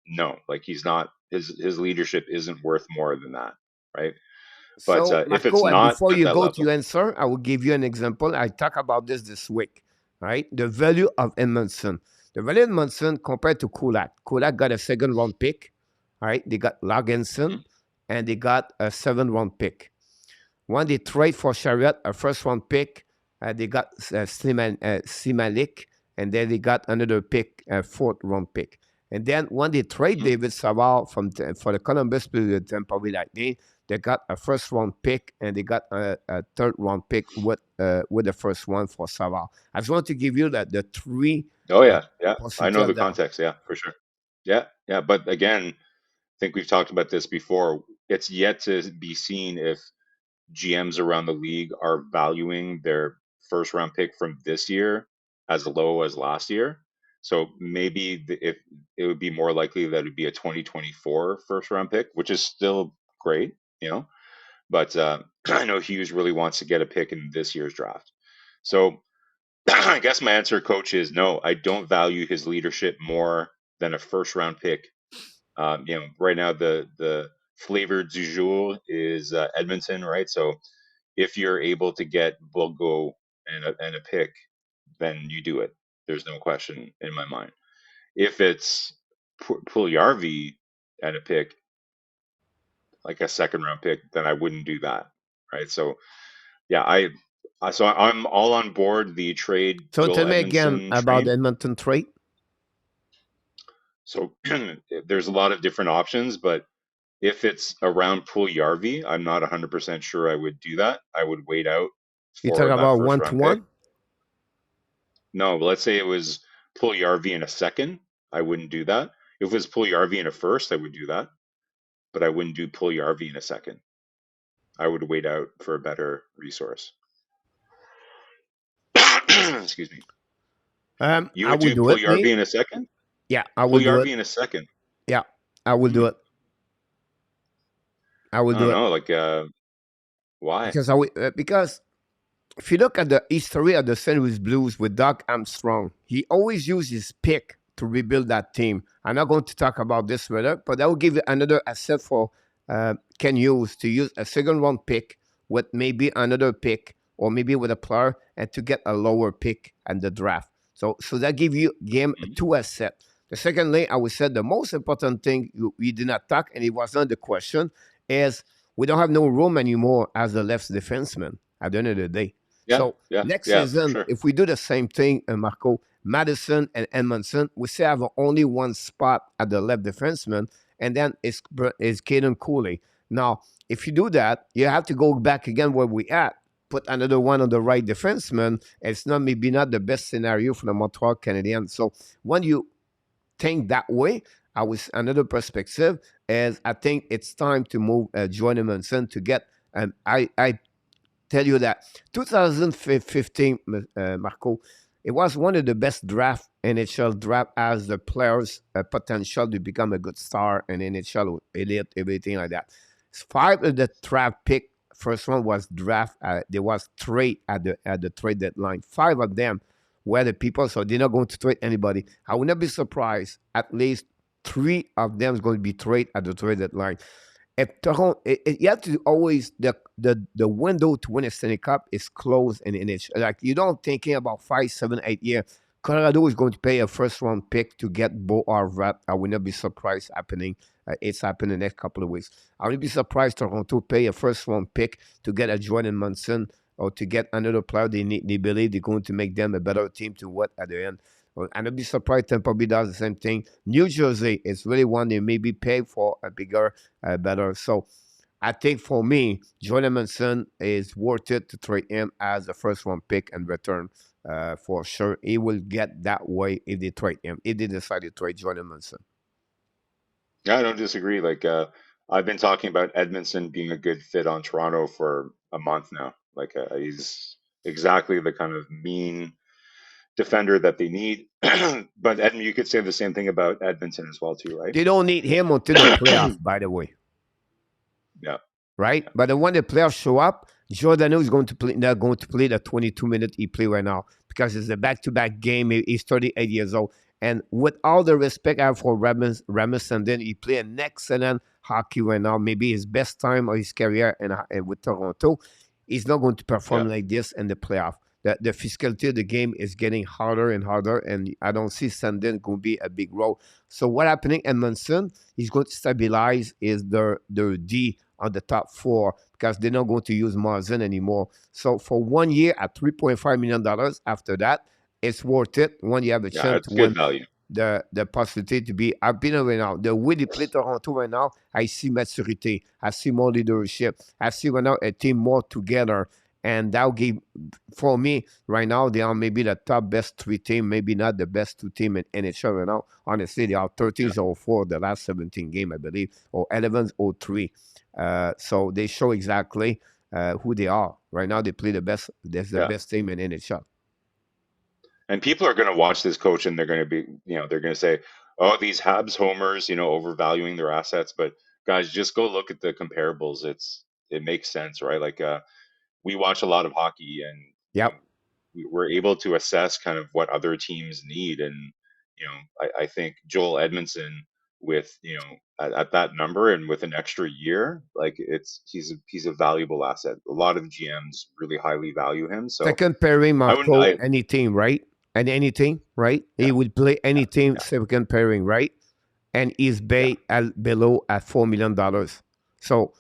no, like he's not his leadership isn't worth more than that, right? But So, if it's Marco, not before at you that go to level, your answer, I will give you an example. I talk about this week, right? The value of Edmundson. The value of Edmundson compared to Kulak. Kulak got a second round pick, right? They got Lagenson, mhm, and they got a 7th round pick. When they trade for Chariot, a first round pick, they got Simalik, and then they got another pick, a 4th round pick. And then when they trade mhm. David Savard for the Columbus Blue Tampa Bay Lightning, they got a first round pick and they got a 3rd round pick with the first one for Savard. I just want to give you the three Oh uh, yeah, yeah, I possibility know of the that. context, yeah, for sure. Yeah, yeah, but again, I think we've talked about this before. It's yet to be seen if GMs around the league are valuing their first round pick from this year as low as last year. So maybe if it would be more likely that it'd be a 2024 first round pick, which is still great, you know. But I know Hughes really wants to get a pick in this year's draft. So I guess my answer, Coach, is no. I don't value his leadership more than a first round pick. Right now the flavor du jour is Edmonton, right? So if you're able to get Bogo and a pick, then you do it. There's no question in my mind. If it's Puljärvi and a pick, like a second round pick, then I wouldn't do that, right? So yeah, so I'm all on board the trade So Joel tell me again Edmondson about train. the Edmonton trade. So there's a lot of different options, but if it's around Puljärvi, I'm not 100% sure I would do that. I would wait out You talk for that about first one to round pick. one. No, but let's say it was Puljärvi in a second. I wouldn't do that. If it was Puljärvi in a first, I would do that, but I wouldn't do Puljärvi in a second. I would wait out for a better resource. Excuse me. You I would will do do it. Puljärvi Me, in a second? yeah, I will do it. Puljärvi in a second. Yeah, I will do Hmm. it. I will I do don't it know. Like, why? because because if you look at the history of the St. Louis Blues with Doug Armstrong, he always used his pick to rebuild that team. I'm not going to talk about this further, but that will give you another asset for Ken Hughes to use a 2nd round pick with maybe another pick or maybe with a player and to get a lower pick at the draft. So that give you game Mhm. 2 asset. The secondly, I would say the most important thing we did not talk, and it was not the question, is we don't have no room anymore as a left defenseman at the end of the day. Yeah, So yeah, next yeah, for season, sure. if we do the same thing, Marco, Madison and Edmondson, we still have only one spot at the left defenseman, and then it's Caden Cooley. Now, if you do that, you have to go back again where we at, put another one on the right defenseman. It's not maybe not the best scenario for the Montreal Canadiens. So when you think that way, I was another perspective is I think it's time to move Jordan Edmondson to get. I tell you that 2015, Marco, it was one of the best draft NHL draft as the players' potential to become a good star in NHL, elite, everything like that. 5 of the draft pick, first one was draft. There was trade at the trade deadline. 5 of them were the people, so they're not going to trade anybody. I would not be surprised. At least 3 of them is going to be trade at the trade deadline. If Toronto, you have to always the window to win a Stanley Cup is closed in NHL. Like you don't thinking about 5, 7, 8 years. Colorado is going to pay a 1st round pick to get Bo Arvat. I will not be surprised happening. It's happening the next couple of weeks. I will not be surprised Toronto pay a 1st round pick to get a Jordan Munson or to get another player they need. They believe they're going to make them a better team to what at the end. And I'd be surprised Tampa Bay does the same thing. New Jersey is really one they maybe pay for a bigger better. So I think for me, Jordan Manson is worth it to trade him as a 1st round pick and return for sure. He will get that way if they trade him, if they decide to trade Jordan Manson. Yeah, I don't disagree. Like, I've been talking about Edmondson being a good fit on Toronto for a month now. Like, exactly the kind of mean defender that they need. But you could say the same thing about Edmonton as well too, right? They don't need him until the playoff, by the way. Yeah, Right? yeah, But when the playoffs show up, Giordano is going to play. Not going to play the 22-minute he play right now because it's a back-to-back game. He's 38 years old, and with all the respect I have for Ramos, and then he play an excellent hockey right now. Maybe his best time of his career with Toronto. He's not going to yeah, perform like this in the playoff. The physicality of the game is getting harder and harder, and I don't see Sandin going to be a big role. So what happening in Edmundson? He's going to stabilize is the D on the top four because they're not going to use Marzen anymore. So for 1 year at $3.5 million, after that, it's worth it when you have a yeah. chance It's to good win value. the possibility to be. I've been right now. The way they play Toronto right now, I see maturity. I see more leadership. I see right now a team more together. And that will give, for me, right now, they are maybe the top best three team, maybe not the best two team in NHL right now. Honestly, they are Yeah, 13-04 the last 17 game, I believe, or 11-03. So they show exactly who they are. Right now, they play the best. That's the yeah. best team in NHL. And people are going to watch this coach, and they're going to be, they're going to say, "Oh, these Habs homers, overvaluing their assets." But guys, just go look at the comparables. It makes sense, right? Like, we watch a lot of hockey, and Yep. we're able to assess kind of what other teams need. And I think Joel Edmondson with at that number and with an extra year, like he's a valuable asset. A lot of GMs really highly value him. So Second pairing, I wouldn't. Marco, any team, right? And any team, right? He Yeah, would play yeah, any team, yeah, second pairing, right? And he's yeah, below at $4 million. So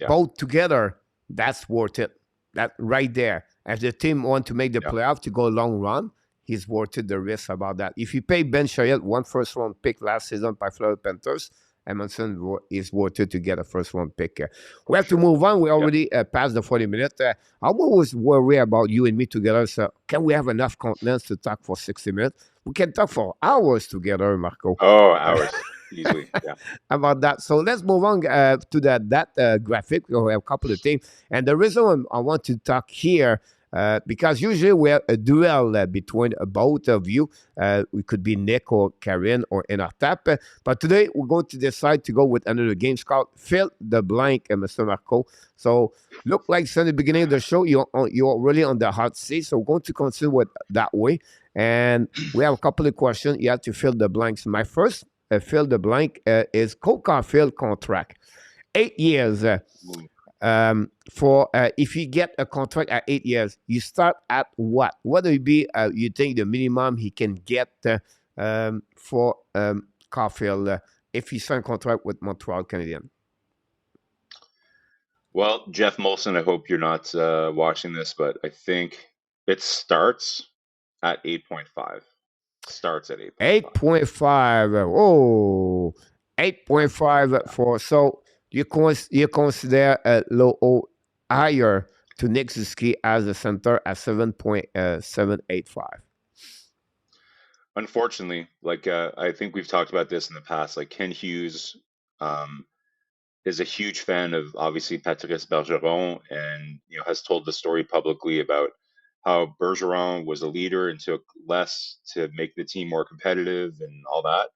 yeah, both together, that's worth it. That right there. If the team want to make the yeah. playoff to go a long run, he's worth it the risk about that. If you pay Ben Chayette one first round pick last season by Florida Panthers, Edmondson is worth it to get a first round pick. We For have to sure. move on. We Yeah. already passed the 40 minutes. I'm always worried about you and me together. So can we have enough continents to talk for 60 minutes? We can talk for hours together, Marco. Oh, hours easily. Yeah. About that. So let's move on to that graphic. We have a couple of things. And the reason I want to talk here, because usually we have a duel between both of you. We could be Nick or Karen or Enartap. But today we're going to decide to go with another game called Fill the Blank, Mr. Marco. So look like since the beginning of the show, you're really on the hot seat. So we're going to consider it that way. And we have a couple of questions. You have to fill the blanks. My first fill the blank is Caufield contract. 8 years Mm. for if you get a contract at 8 years, you start at what? What would be you think the minimum he can get for Caufield if he sign a contract with Montreal Canadiens? Well, Jeff Molson, I hope you're not watching this, but I think it starts at 8.5. Starts at 8.5. 8.5. Oh, 8.5 Yeah. for so you consider a low or higher to Nick Suzuki as a center at 7.785. Unfortunately, like I think we've talked about this in the past. Like Ken Hughes um, is a huge fan of obviously Patrice Bergeron, and has told the story publicly about how Bergeron was a leader and took less to make the team more competitive and all that.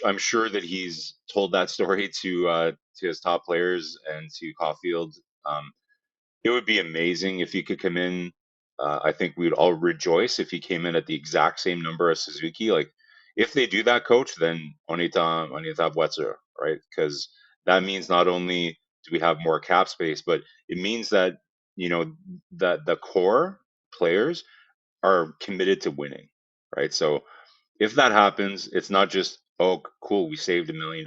I'm sure that he's told that story to his top players and to Caulfield. Um, it would be amazing if he could come in. I think we'd all rejoice if he came in at the exact same number as Suzuki. Like, if they do that, coach, then on est voiture, right? Because that means not only do we have more cap space, but it means that you know that the core players are committed to winning, right? So if that happens, it's not just, oh, cool, we saved $1 million.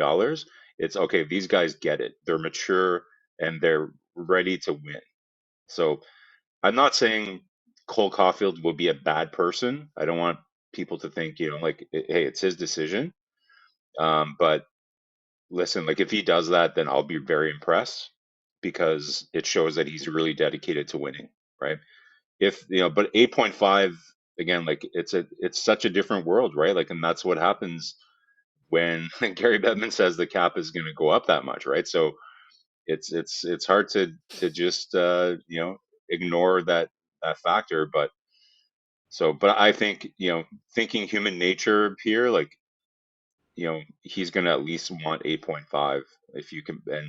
It's okay, these guys get it. They're mature and they're ready to win. So I'm not saying Cole Caulfield will be a bad person. I don't want people to think, like, hey, it's his decision. But listen, like if he does that, then I'll be very impressed because it shows that he's really dedicated to winning, right? If but 8.5 again, like it's such a different world, right? Like, and that's what happens when Gary Bettman says the cap is going to go up that much, right? So it's hard to just ignore that that factor. But I think, thinking human nature here, like, he's going to at least want 8.5 if you can. And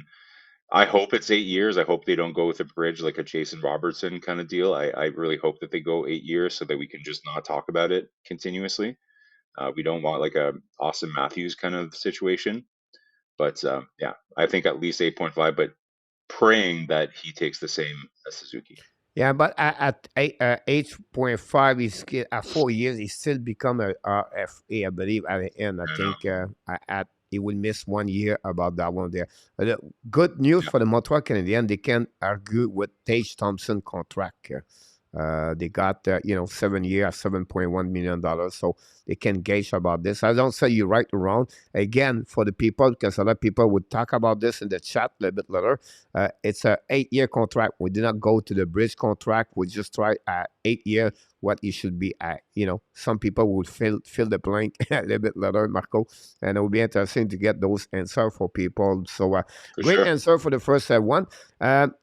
I hope it's 8 years. I hope they don't go with a bridge like a Jason Robertson kind of deal. I really hope that they go 8 years so that we can just not talk about it continuously. We don't want like a Austin Matthews kind of situation. But yeah, I think at least 8.5, but praying that he takes the same as Suzuki. Yeah, but at 8.5, at 4 years, he still become a RFA, I believe, at the end. I I know. think he will miss 1 year about that one there. The good news Yeah, for the Montreal Canadiens, they can argue with Tage Thompson contract. They got 7 year, $7.1 million, so they can gauge about this. I don't say you're right or wrong. Again, for the people, because a lot of people would talk about this in the chat a little bit later. It's a 8 year contract. We did not go to the bridge contract. We just try at 8 year what it should be at. Some people would fill the blank a little bit later, Marco, and it would be interesting to get those answers for people. So for great sure. answer for the first one.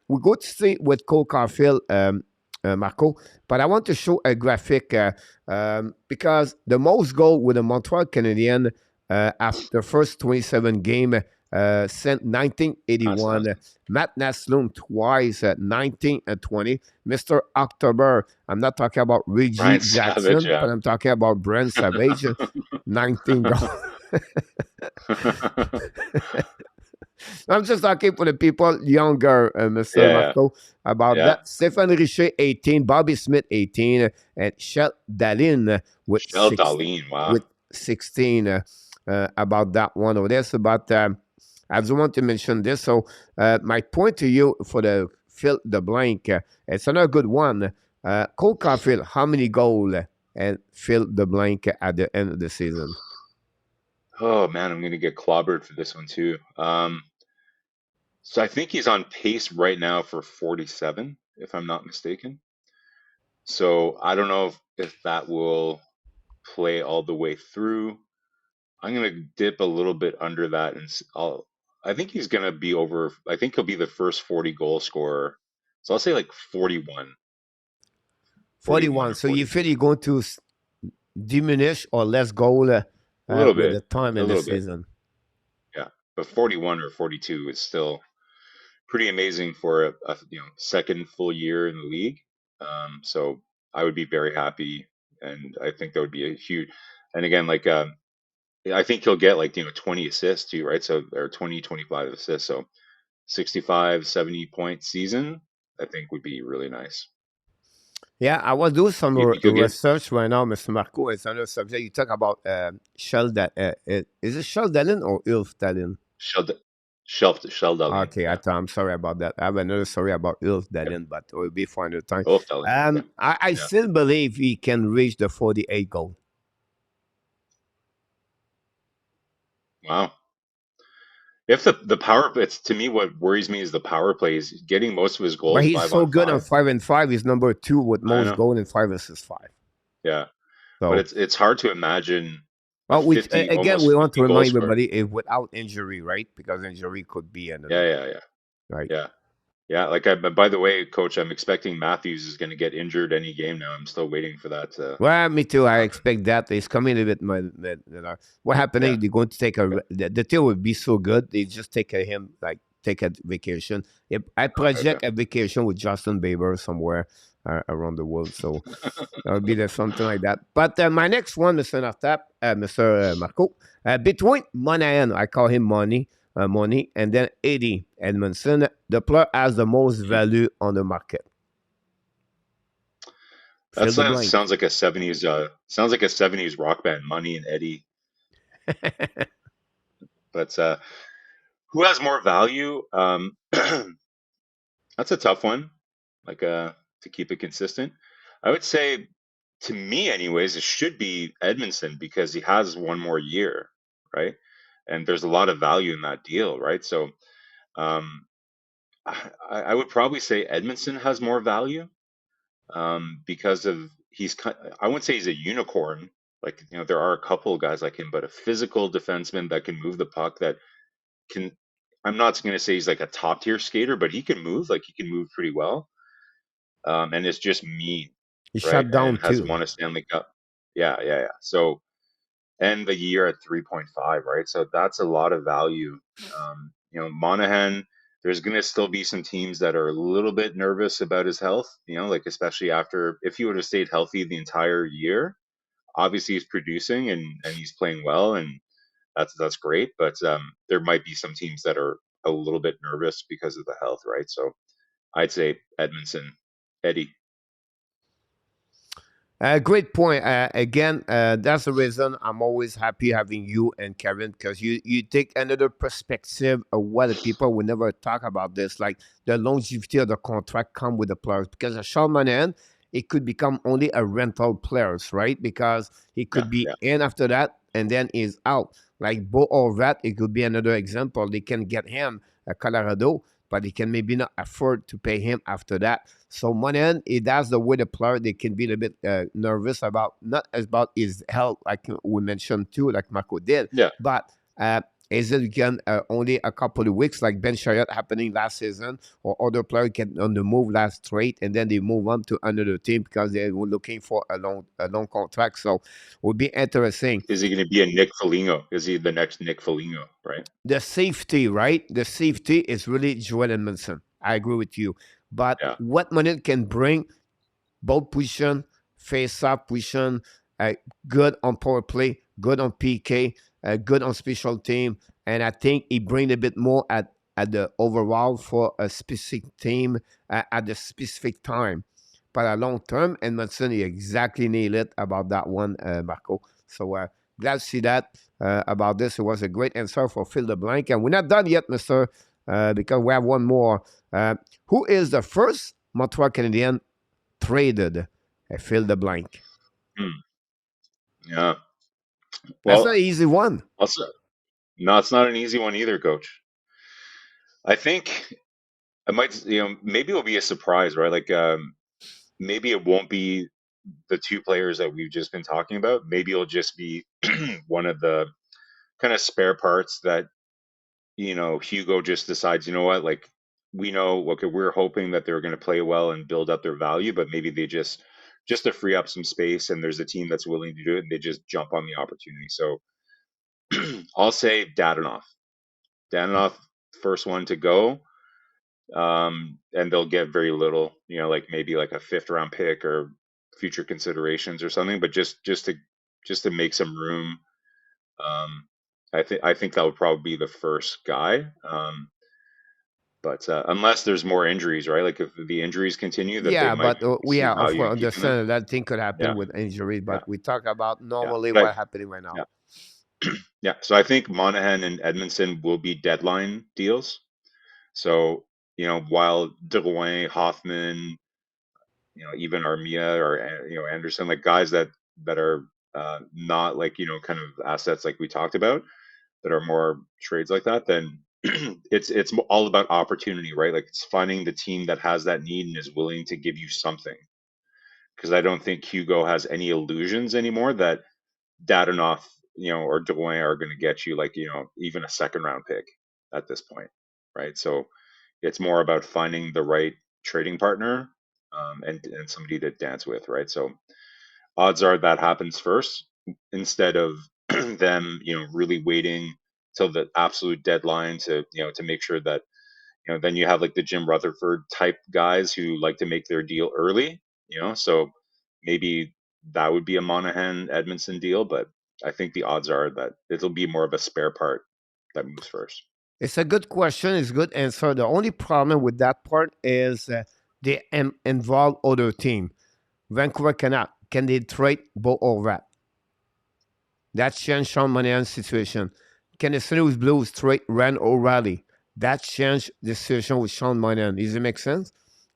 We go to see with Cole Caufield. Marco, but I want to show a graphic because the most goal with the Montreal Canadiens after the first 27 game since That's 1981. nuts. Matt Naslund twice at 19 and 20. Mr. October, I'm not talking about Reggie Ryan Savage, Jackson, yeah. but I'm talking about Brent Savage, 19 goals. I'm just talking for the people younger, Mr. Yeah, Marco, about yeah. that. Stéphane Richer, 18. Bobby Smith, 18. And Shel Dalin with Shell 6, Darlene, wow. with 16 about that one over there. So, but I just want to mention this. So, my point to you for the fill the blank, it's another good one. Cole Caufield, how many goals and fill the blank at the end of the season? Oh man, I'm gonna get clobbered for this one too. So I think he's on pace right now for 47, if I'm not mistaken. So I don't know if that will play all the way through. I'm gonna dip a little bit under that, and I think he's gonna be over. I think he'll be the first 40 goal scorer. So I'll say like 41, 41 41. or So you feel 42. you're going to diminish or less goal A little with bit, the time a in the little bit, season. yeah. But 41 or 42 is still pretty amazing for a second full year in the league. So I would be very happy, and I think that would be a huge. And again, like I think he'll get like 20 assists too, right? So or 20, 25 assists. So 65, 70 point season, I think would be really nice. Yeah, I was doing some You think he'll get research right now, Mr. Marco. It's another subject. You talk about Shell that is it Shell Dallin or Ilf Dallin? shelved shelled Darlene? Okay, Yeah, I'm sorry about that. I have another story about Ilf yeah. Dallin, but it will be for another time. Both Darlene. Yeah, I yeah. still believe he can reach the 48 goal. Wow. If the power, it's to me what worries me is the power plays. Getting most of his But goals he's five so on good on five. 5-5. He's number 2 with I most know. goal and 5 assists 5. Yeah, but So it's hard to imagine a well, which 50, again, almost we want to 50 goal remind scorer. everybody without injury, right? Because injury could be Yeah, another, yeah, yeah, right? yeah, yeah. Like but by the way, coach, I'm expecting Matthews is going to get injured any game now. I'm still waiting for that to Well, me too. I happen. expect that it's coming a bit. What Yeah, happening? They're going to take yeah. the deal would be so good. They just take him like take a vacation. If I Okay, project a vacation with Justin Bieber somewhere around the world, so that would be there something like that. But my next one, Mr. Nartap, Mr. Marco, between Monahan, I call him Money, and then Eddie Edmundson, the player has the most okay. value on the market. That Fill the blank. sounds like a 70s rock band, Money and Eddie. But who has more value? That's a tough one. Like to keep it consistent. I would say, to me, anyways, it should be Edmondson because he has one more year, right? And there's a lot of value in that deal, right? So um, I would probably say Edmondson has more value because of I wouldn't say he's a unicorn. Like there are a couple of guys like him, but a physical defenseman that can move the puck that can. I'm not going to say he's like a top tier skater, but he can move. Like he can move pretty well. and is just mean, He right? shut And down has too. won a Stanley Cup. Yeah, yeah, yeah. So end the year at 3.5, right? So that's a lot of value. Monahan, there's going to still be some teams that are a little bit nervous about his health, like especially after if he would have stayed healthy the entire year. Obviously, he's producing and he's playing well, and that's great. But there might be some teams that are a little bit nervous because of the health, right? So I'd say Edmundson, Eddie. Great point. Again, that's the reason I'm always happy having you and Kevin because you take another perspective of what the people will never talk about this, like the longevity of the contract come with the players. Because a Sean Monahan, it could become only a rental players, right? Because he Yeah, could be yeah. in after that and then he's out. Like Bo Horvat, it could be another example. They can get him at Colorado, but they can maybe not afford to pay him after that. So Monahan, that's the way the player they can be a bit nervous about, not about his health, like we mentioned too, like Marco did, Yeah. but is it again only a couple of weeks, like Ben Chariot happening last season, or other player get on the move last straight, and then they move on to another team because they were looking for a long contract. So it would be interesting. Is he going to be a Nick Foligno? Is he the next Nick Foligno? Right. The safety, right? The safety is really Joel Edmondson. I agree with you. But Yeah. what Monahan can bring, both position, face-off position, uh, good on power play, good on PK, good on special team, and I think he bring a bit more at the overall for a specific team at the specific time. But a long term, Edmondson, he exactly nailed it about that one, Marco. So glad to see that about this. It was a great answer for fill the blank, and we're not done yet, Mister, because we have one more. Who is the first Montreal Canadian traded? I fill the blank. Hmm. Yeah. That's not Well, an easy one. also, no, it's not an easy one either, Coach. I think I might, maybe it'll be a surprise, right? Like, maybe it won't be the two players that we've just been talking about. Maybe it'll just be one of the kind of spare parts that Hugo just decides, you know what, like we know, okay, we're hoping that they're going to play well and build up their value, but maybe they just to free up some space, and there's a team that's willing to do it, and they just jump on the opportunity. So I'll say Dadanoff. Dadanoff, first one to go, and they'll get very little, like maybe like a fifth round pick or future considerations or something, but just to make some room. Um, I think that would probably be the first guy. But unless there's more injuries, right? Like if the injuries continue, that they Yeah, might but we see are of value course in keeping them. understand that thing could happen Yeah, with injury, yeah, but we talk about yeah. normally But what happening right now. yeah, yeah. So I think Monahan and Edmondson will be deadline deals. So while Drouin, Hoffman, even Armia or Anderson, like guys that are not like kind of assets like we talked about, that are more trades like that, then it's all about opportunity, right? Like it's finding the team that has that need and is willing to give you something. Because I don't think Hugo has any illusions anymore that Dadanoff, or Drouin are going to get you like even a second round pick at this point, right? So it's more about finding the right trading partner, and somebody to dance with, right? So odds are that happens first instead of them, really waiting till the absolute deadline to make sure that, then you have like the Jim Rutherford type guys who like to make their deal early, so maybe that would be a Monahan Edmondson deal, but I think the odds are that it'll be more of a spare part that moves first. It's a good question. It's a good answer. The only problem with that part is they involve other team. Vancouver cannot. Can they trade Bo Horvat? That changed Sean Monahan's situation. Can the St. Louis Blues trade Rand O'Reilly? That changed the situation with Sean Monahan. Does it make sense?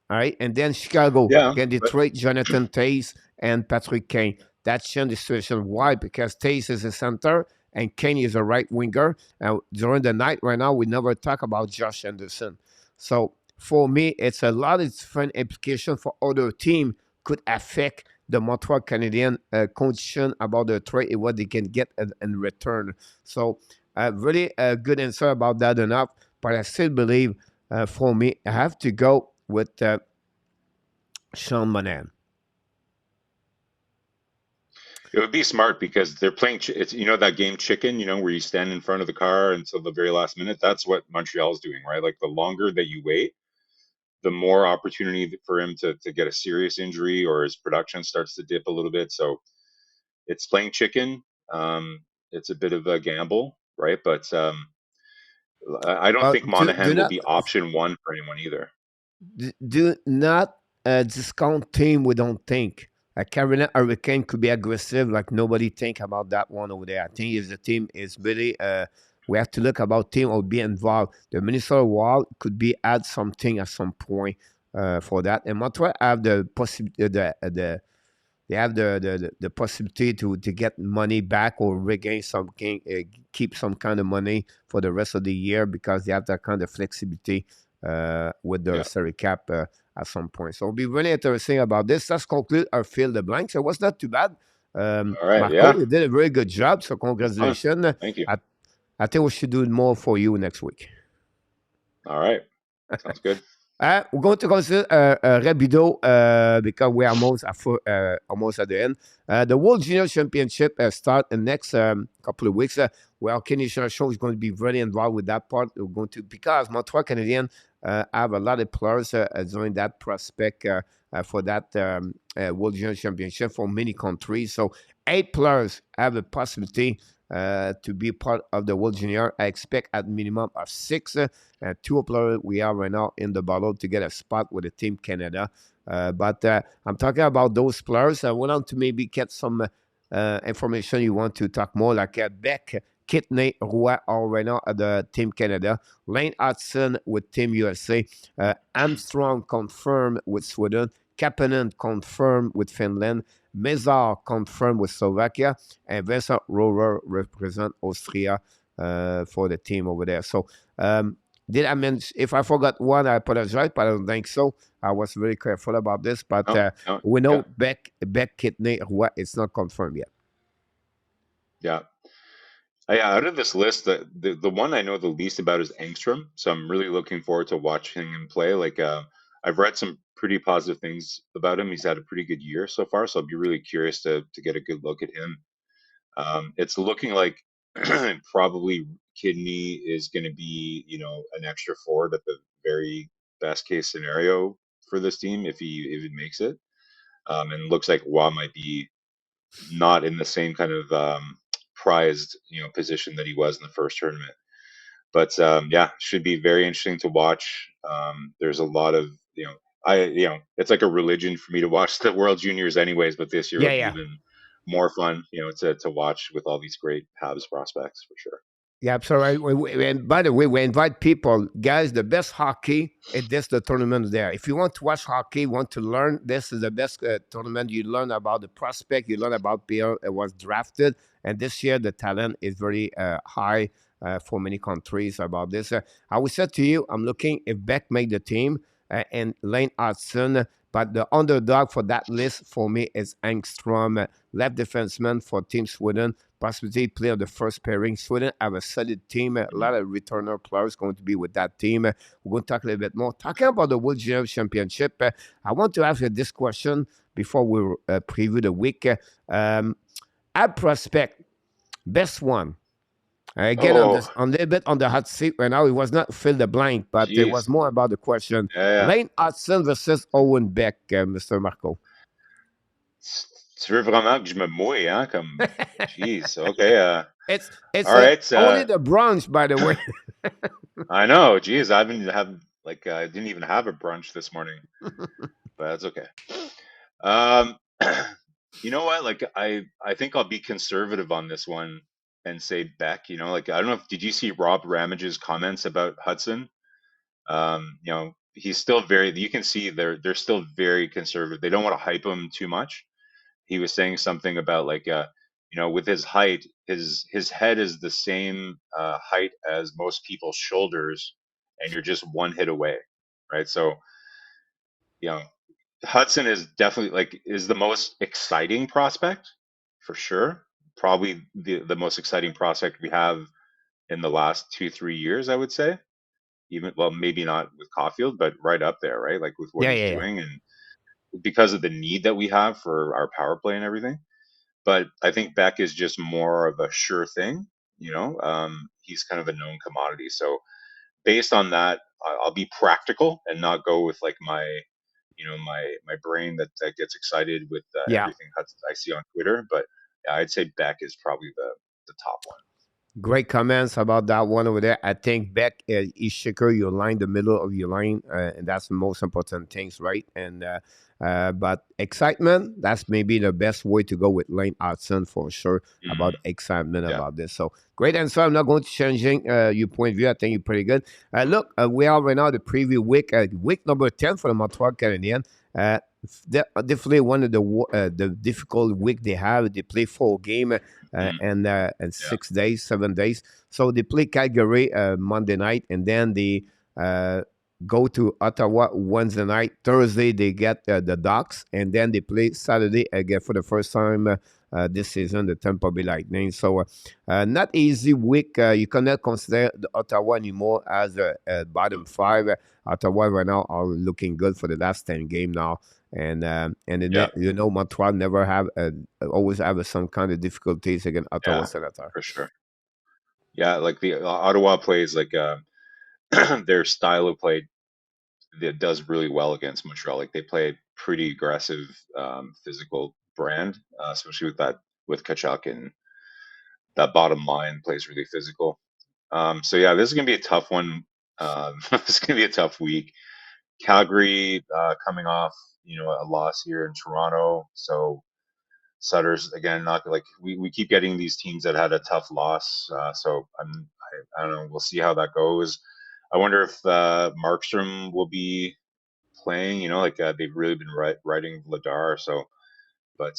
All right. And then Chicago Yeah, can but Detroit, Jonathan Tays and Patrick Kane. That changed the situation. Why? Because Tays is a center and Kane is a right winger. And during the night right now, we never talk about Josh Anderson. So for me, it's a lot of different implications for other team could affect the Montreal Canadian condition about the trade and what they can get in return. So really a good answer about that enough. But I still believe for me, I have to go with Sean Monahan. It would be smart because they're playing. It's that game Chicken, where you stand in front of the car until the very last minute. That's what Montreal's doing, right? Like the longer that you wait, the more opportunity for him to get a serious injury or his production starts to dip a little bit. So it's playing chicken. It's a bit of a gamble, right? But I don't think Do Monahan will not be option one for anyone either. do not discount team we don't think. Carolina Hurricane could be aggressive like nobody think about that one over there. I think if the team is really we have to look about team or be involved. The Minnesota Wild could be add something at some point for that. And Montreal have the possibility they have the possibility to get money back or regain something, keep some kind of money for the rest of the year because they have that kind of flexibility with their Yeah. salary cap at some point. So it'll be really interesting about this. Let's conclude our fill the blanks. It was not too bad. All right. Marco, Yeah. you did a very good job. So It's fun. congratulations. Thank you. I, I think we should do more for you next week. All right. Sounds good. We're going to consider Rabido because we're almost at the end. The World Junior Championship start in next couple of weeks. Well, Canadian Show is going to be very involved with that part. We're going to because Montreal Canadiens have a lot of players join that prospect for that World Junior Championship for many countries. So 8 players have a possibility to be part of the World Junior. I expect at minimum of 6. 2 players we are right now in the battle to get a spot with the Team Canada. But I'm talking about those players. I want to maybe get some information you want to talk more like Beck, Kidney, Roy are right now at the Team Canada. Lane Hudson with Team USA. Armstrong confirmed with Sweden. Kapanen confirmed with Finland. Mezar confirmed with Slovakia. And Vincent Rohrer represent Austria for the team over there. So did I mention? If I forgot one, I apologize, but I don't think so. I was very careful about this, but No, no, we yeah, know Beck Kidney, what it's not confirmed yet. yeah. Out of this list, the one I know the least about is Angstrom. So I'm really looking forward to watching him play. Like I've read some pretty positive things about him. He's had a pretty good year so far, so I'll be really curious to get a good look at him. It's looking like probably Kidney is going to be, an extra forward at the very best case scenario for this team if he makes it. And looks like Wah might be not in the same kind of prized, position that he was in the first tournament. But yeah, should be very interesting to watch. There's a lot of, it's like a religion for me to watch the World Juniors, anyways. But this year Yeah, will be yeah. even more fun, to watch with all these great Habs prospects for sure. Yeah, absolutely. And by the way, we invite people, guys. The best hockey is this the tournament there. If you want to watch hockey, want to learn, this is the best tournament. You learn about the prospect, you learn about player was drafted, and this year the talent is very high for many countries. About this, I will say to you, I'm looking if Beck make the team and Lane Hudson. But the underdog for that list for me is Angstrom, left defenseman for Team Sweden. Possibility play of the first pairing. Sweden have a solid team. A Mhm. lot of returner players going to be with that team. We're going to talk a little bit more. Talking about the World Junior Championship, I want to ask you this question before we preview the week. At prospect, best one. Again, Oh, on a little bit on the hot seat right now. It was not fill the blank, but it was jeez. more about the question. Yeah, yeah. Lane Hudson versus Owen Beck, Mr. Marco. Tu veux vraiment que je me mouille, hein? Comme, jeez. Okay. It's All right. only the brunch, by the way. I know. Geez, I haven't have like I didn't even have a brunch this morning, but that's okay. Um, you know what? Like I think I'll be conservative on this one and say Beck. Like I don't know if did you see Rob Ramage's comments about Hudson? He's still very. You can see they're still very conservative. They don't want to hype him too much. He was saying something about like with his height, his head is the same height as most people's shoulders, and you're just one hit away, right? So you know Hudson is definitely like is the most exciting prospect for sure. Probably the most exciting prospect we have in the last 2-3 years, I would say. Even well, maybe not with Caufield, but right up there, right? Like with what Yeah, he's yeah, yeah. doing, because of the need that we have for our power play and everything. But I think Beck is just more of a sure thing. He's kind of a known commodity. So based on that, I'll be practical and not go with like my brain that gets excited with Yeah. everything that I see on Twitter. But yeah, I'd say Beck is probably the top one. Great comments about that one over there. I think Beck is shaker your line, the middle of your line, and that's the most important things, right? And but excitement, that's maybe the best way to go with Lane Hudson for sure about excitement Yeah. about this. So great answer. I'm not going to changing your point of view. I think you're pretty good. Look, we are right now the preview week, week number 10 for the Montreal Canadiens. Definitely one of the difficult week they have. They play 4 game and Yeah. 6 days, 7 days. So they play Calgary Monday night, and then they uh, go to Ottawa Wednesday night. Thursday they get the Ducks, and then they play Saturday again for the first time this season, the Tampa Bay Lightning. So not easy week. You cannot consider the Ottawa anymore as a bottom five. Ottawa right now are looking good for the last 10 game now. And Yeah. Montreal never have always have some kind of difficulties against Ottawa Yeah. Senator. For sure. Yeah, like the Ottawa plays like their style of play that does really well against Montreal. Like they play a pretty aggressive, physical brand, especially with Kachuk, and that bottom line plays really physical. So yeah, this is gonna be a tough one. This is gonna be a tough week. Calgary coming off a loss here in Toronto, so Sutter's again not like we keep getting these teams that had a tough loss. So I don't know. We'll see how that goes. I wonder if Markstrom will be playing. Like they've really been riding Vladar. So, but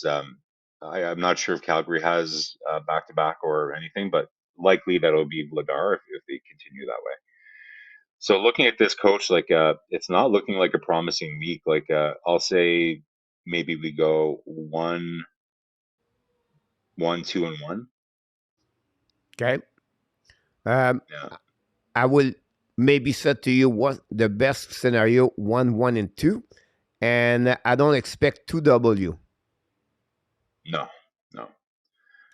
I'm not sure if Calgary has back to back or anything, but likely that'll be Vladar if they continue that way. So looking at this coach, like it's not looking like a promising week. Like I'll say maybe we go 1-2-1. Okay. Um, Yeah. I will maybe say to you what the best scenario 1-1-2, and I don't expect 2W. No. No.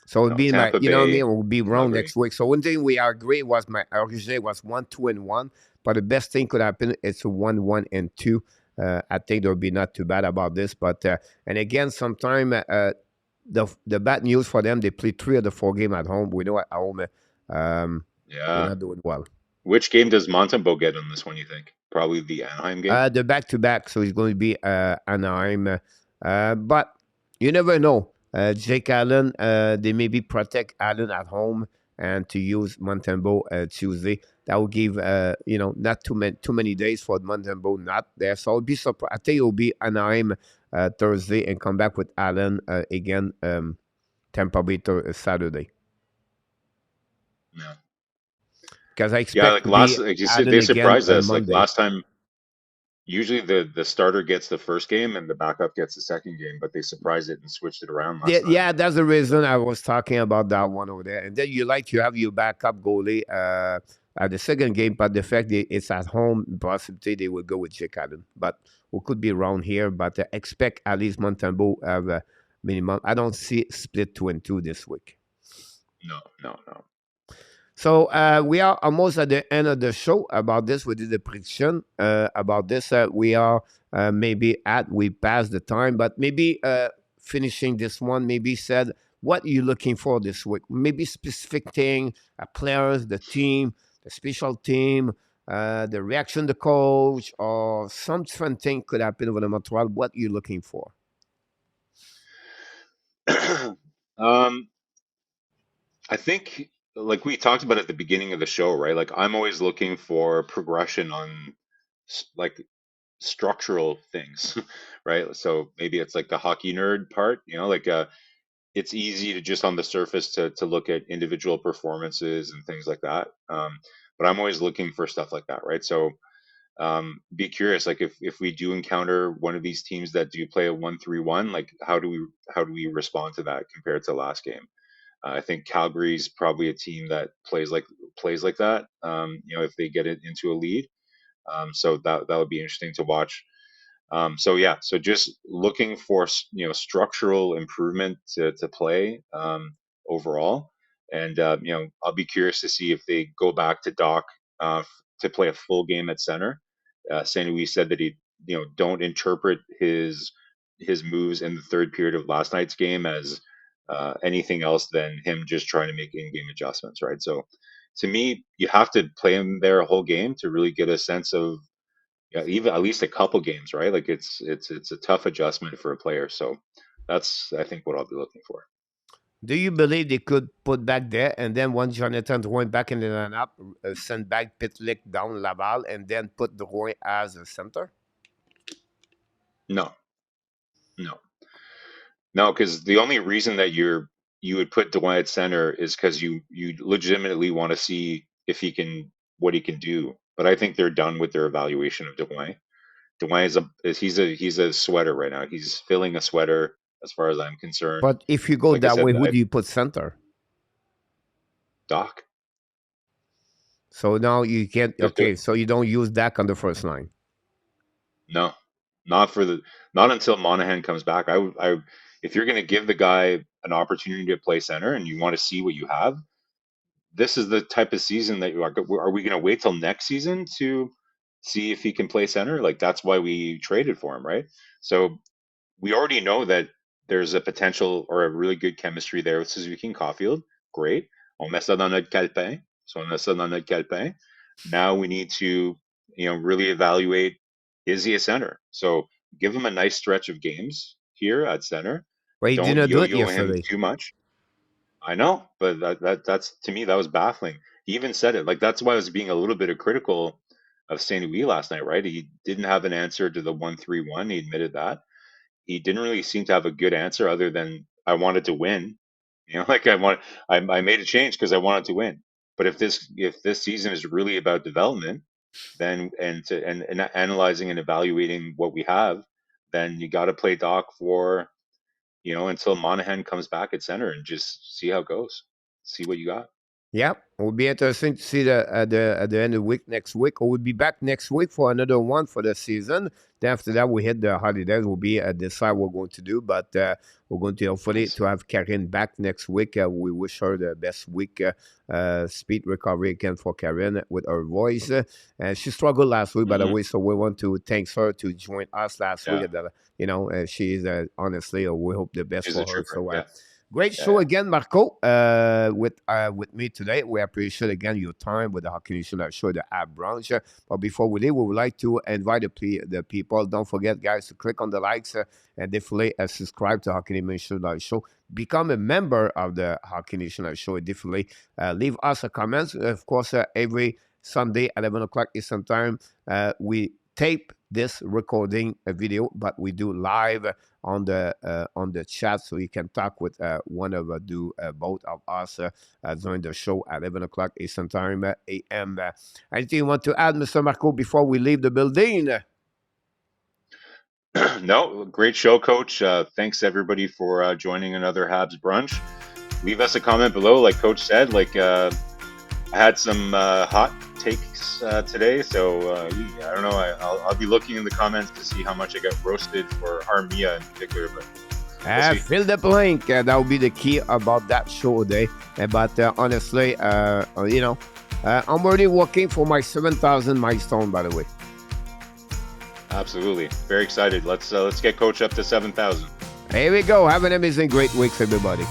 So it'll No. be my, Tampa you know what I mean? Bay, It will be wrong Calgary. next week. So one thing we agree was my originally was 1-2-1, but the best thing could happen is 1-1-2. I think there'll be not too bad about this, but and again, sometime the bad news for them, they play 3 of the 4 game at home. We know at home they're Yeah. not doing well. Which game does Montembeau get on this one? You think probably the Anaheim game? The back to back, so it's going to be Anaheim. But you never know. Jake Allen, they maybe protect Allen at home and to use Montembeau Tuesday. That will give not too many days for Montembeau not there. So I'll be surprised. I think it'll be Anaheim Thursday and come back with Allen again Tampa Bay Saturday. Yeah. Because I Yeah, expect like to be like you said, Allen they again surprised us. Like Monday. last time, usually the starter gets the first game and the backup gets the second game, but they surprised it and switched it around last time. Yeah, that's the reason I was talking about that one over there. And then you like to have your backup goalie at the second game, but the fact that it's at home, possibly they will go with Jake Allen. But we could be wrong here, but expect at least Montembeau have a minimum. I don't see split 2-2 this week. No, no, no. So we are almost at the end of the show about this. We did the prediction about this. We are we passed the time, but maybe finishing this one, maybe said what are you looking for this week? Maybe specific thing, players, the team, the special team, the reaction the coach, or some different thing could happen over the Montreal. What are you looking for? um, I think like we talked about at the beginning of the show, right? Like I'm always looking for progression on like structural things, right? So maybe it's like the hockey nerd part, like it's easy to just on the surface to look at individual performances and things like that. But I'm always looking for stuff like that, right? So be curious, like if we do encounter one of these teams that do play a 1-3-1, like how do we respond to that compared to last game? I think Calgary's probably a team that plays like that. If they get it into a lead, so that would be interesting to watch. So yeah, so just looking for structural improvement to play overall, and I'll be curious to see if they go back to Doc to play a full game at center. Saint Louis said that he don't interpret his moves in the third period of last night's game as anything else than him just trying to make in-game adjustments, right? So to me, you have to play him there a whole game to really get a sense of even at least a couple games, right? Like it's a tough adjustment for a player. So that's I think what I'll be looking for. Do you believe they could put back there and then once Jonathan Drouin back in the lineup, send back Pitlick down Laval and then put Drouin as a center? No, no, no, because the only reason that you would put Drouin at center is because you legitimately want to see if he can what he can do. But I think they're done with their evaluation of Drouin. Drouin he's a sweater right now. He's filling a sweater as far as I'm concerned. But if you go Like I that said, way, who do you put center? Doc. So now you can't. If the Okay, so you don't use Dak on the first line. No, not until Monahan comes back. If you're going to give the guy an opportunity to play center and you want to see what you have, this is the type of season that are we going to wait till next season to see if he can play center? Like that's why we traded for him, right? So we already know that there's a potential or a really good chemistry there with Suzuki and Caufield. Great. On met ça dans notre calepin. So on met ça dans notre calepin. Now we need to, really evaluate, is he a center? So give him a nice stretch of games here at center. But he Don't didn't do it yo-yo him yesterday. too much. I know, but that's to me that was baffling. He even said it. Like that's why I was being a little bit of critical of Saint Louis last night, right? He didn't have an answer to the 1-3-1. He admitted that he didn't really seem to have a good answer other than I wanted to win. Like I made a change because I wanted to win. But if this season is really about development, then and analyzing and evaluating what we have, then you got to play Doc for until Monahan comes back at center and just see how it goes, see what you got. Yeah, it will be interesting to see at the end of the week next week. Or we'll be back next week for another one for the season. Then after that, we hit the holidays. We'll be decide what we're going to do, but we're going to hopefully Nice. to have Karen back next week. We wish her the best week, speed recovery again for Karen with her voice. She struggled last week, by the Hmm. way, so we want to thank her to join us last week. Yeah, She is honestly, we hope the best she's a for her. trooper. So. Yeah, Great yeah, show yeah. again, Marco, with me today. We appreciate again your time with the Hockey Nation Show, the app branch. But before we leave, we would like to invite the people. Don't forget, guys, to click on the likes and definitely subscribe to Hockey Nation Show. Become a member of the Hockey Nation Show. And definitely leave us a comment. Of course, every Sunday at 11 o'clock Eastern Time, we tape this recording video, but we do live on the chat, so you can talk with one of both of us during the show at 11 o'clock Eastern Time a.m. Anything you want to add, Mr. Marco, before we leave the building? No, great show, Coach. Thanks everybody for joining another Habs brunch. Leave us a comment below, like Coach said. I had some hot takes today, so I don't know. I'll be looking in the comments to see how much I got roasted for Armia in particular, but we'll see. Fill the blank. That will be the key about that show today. But honestly, I'm already working for my 7,000 milestone, by the way. Absolutely, very excited. Let's get Coach up to 7,000. Here we go. Have an amazing, great week, everybody.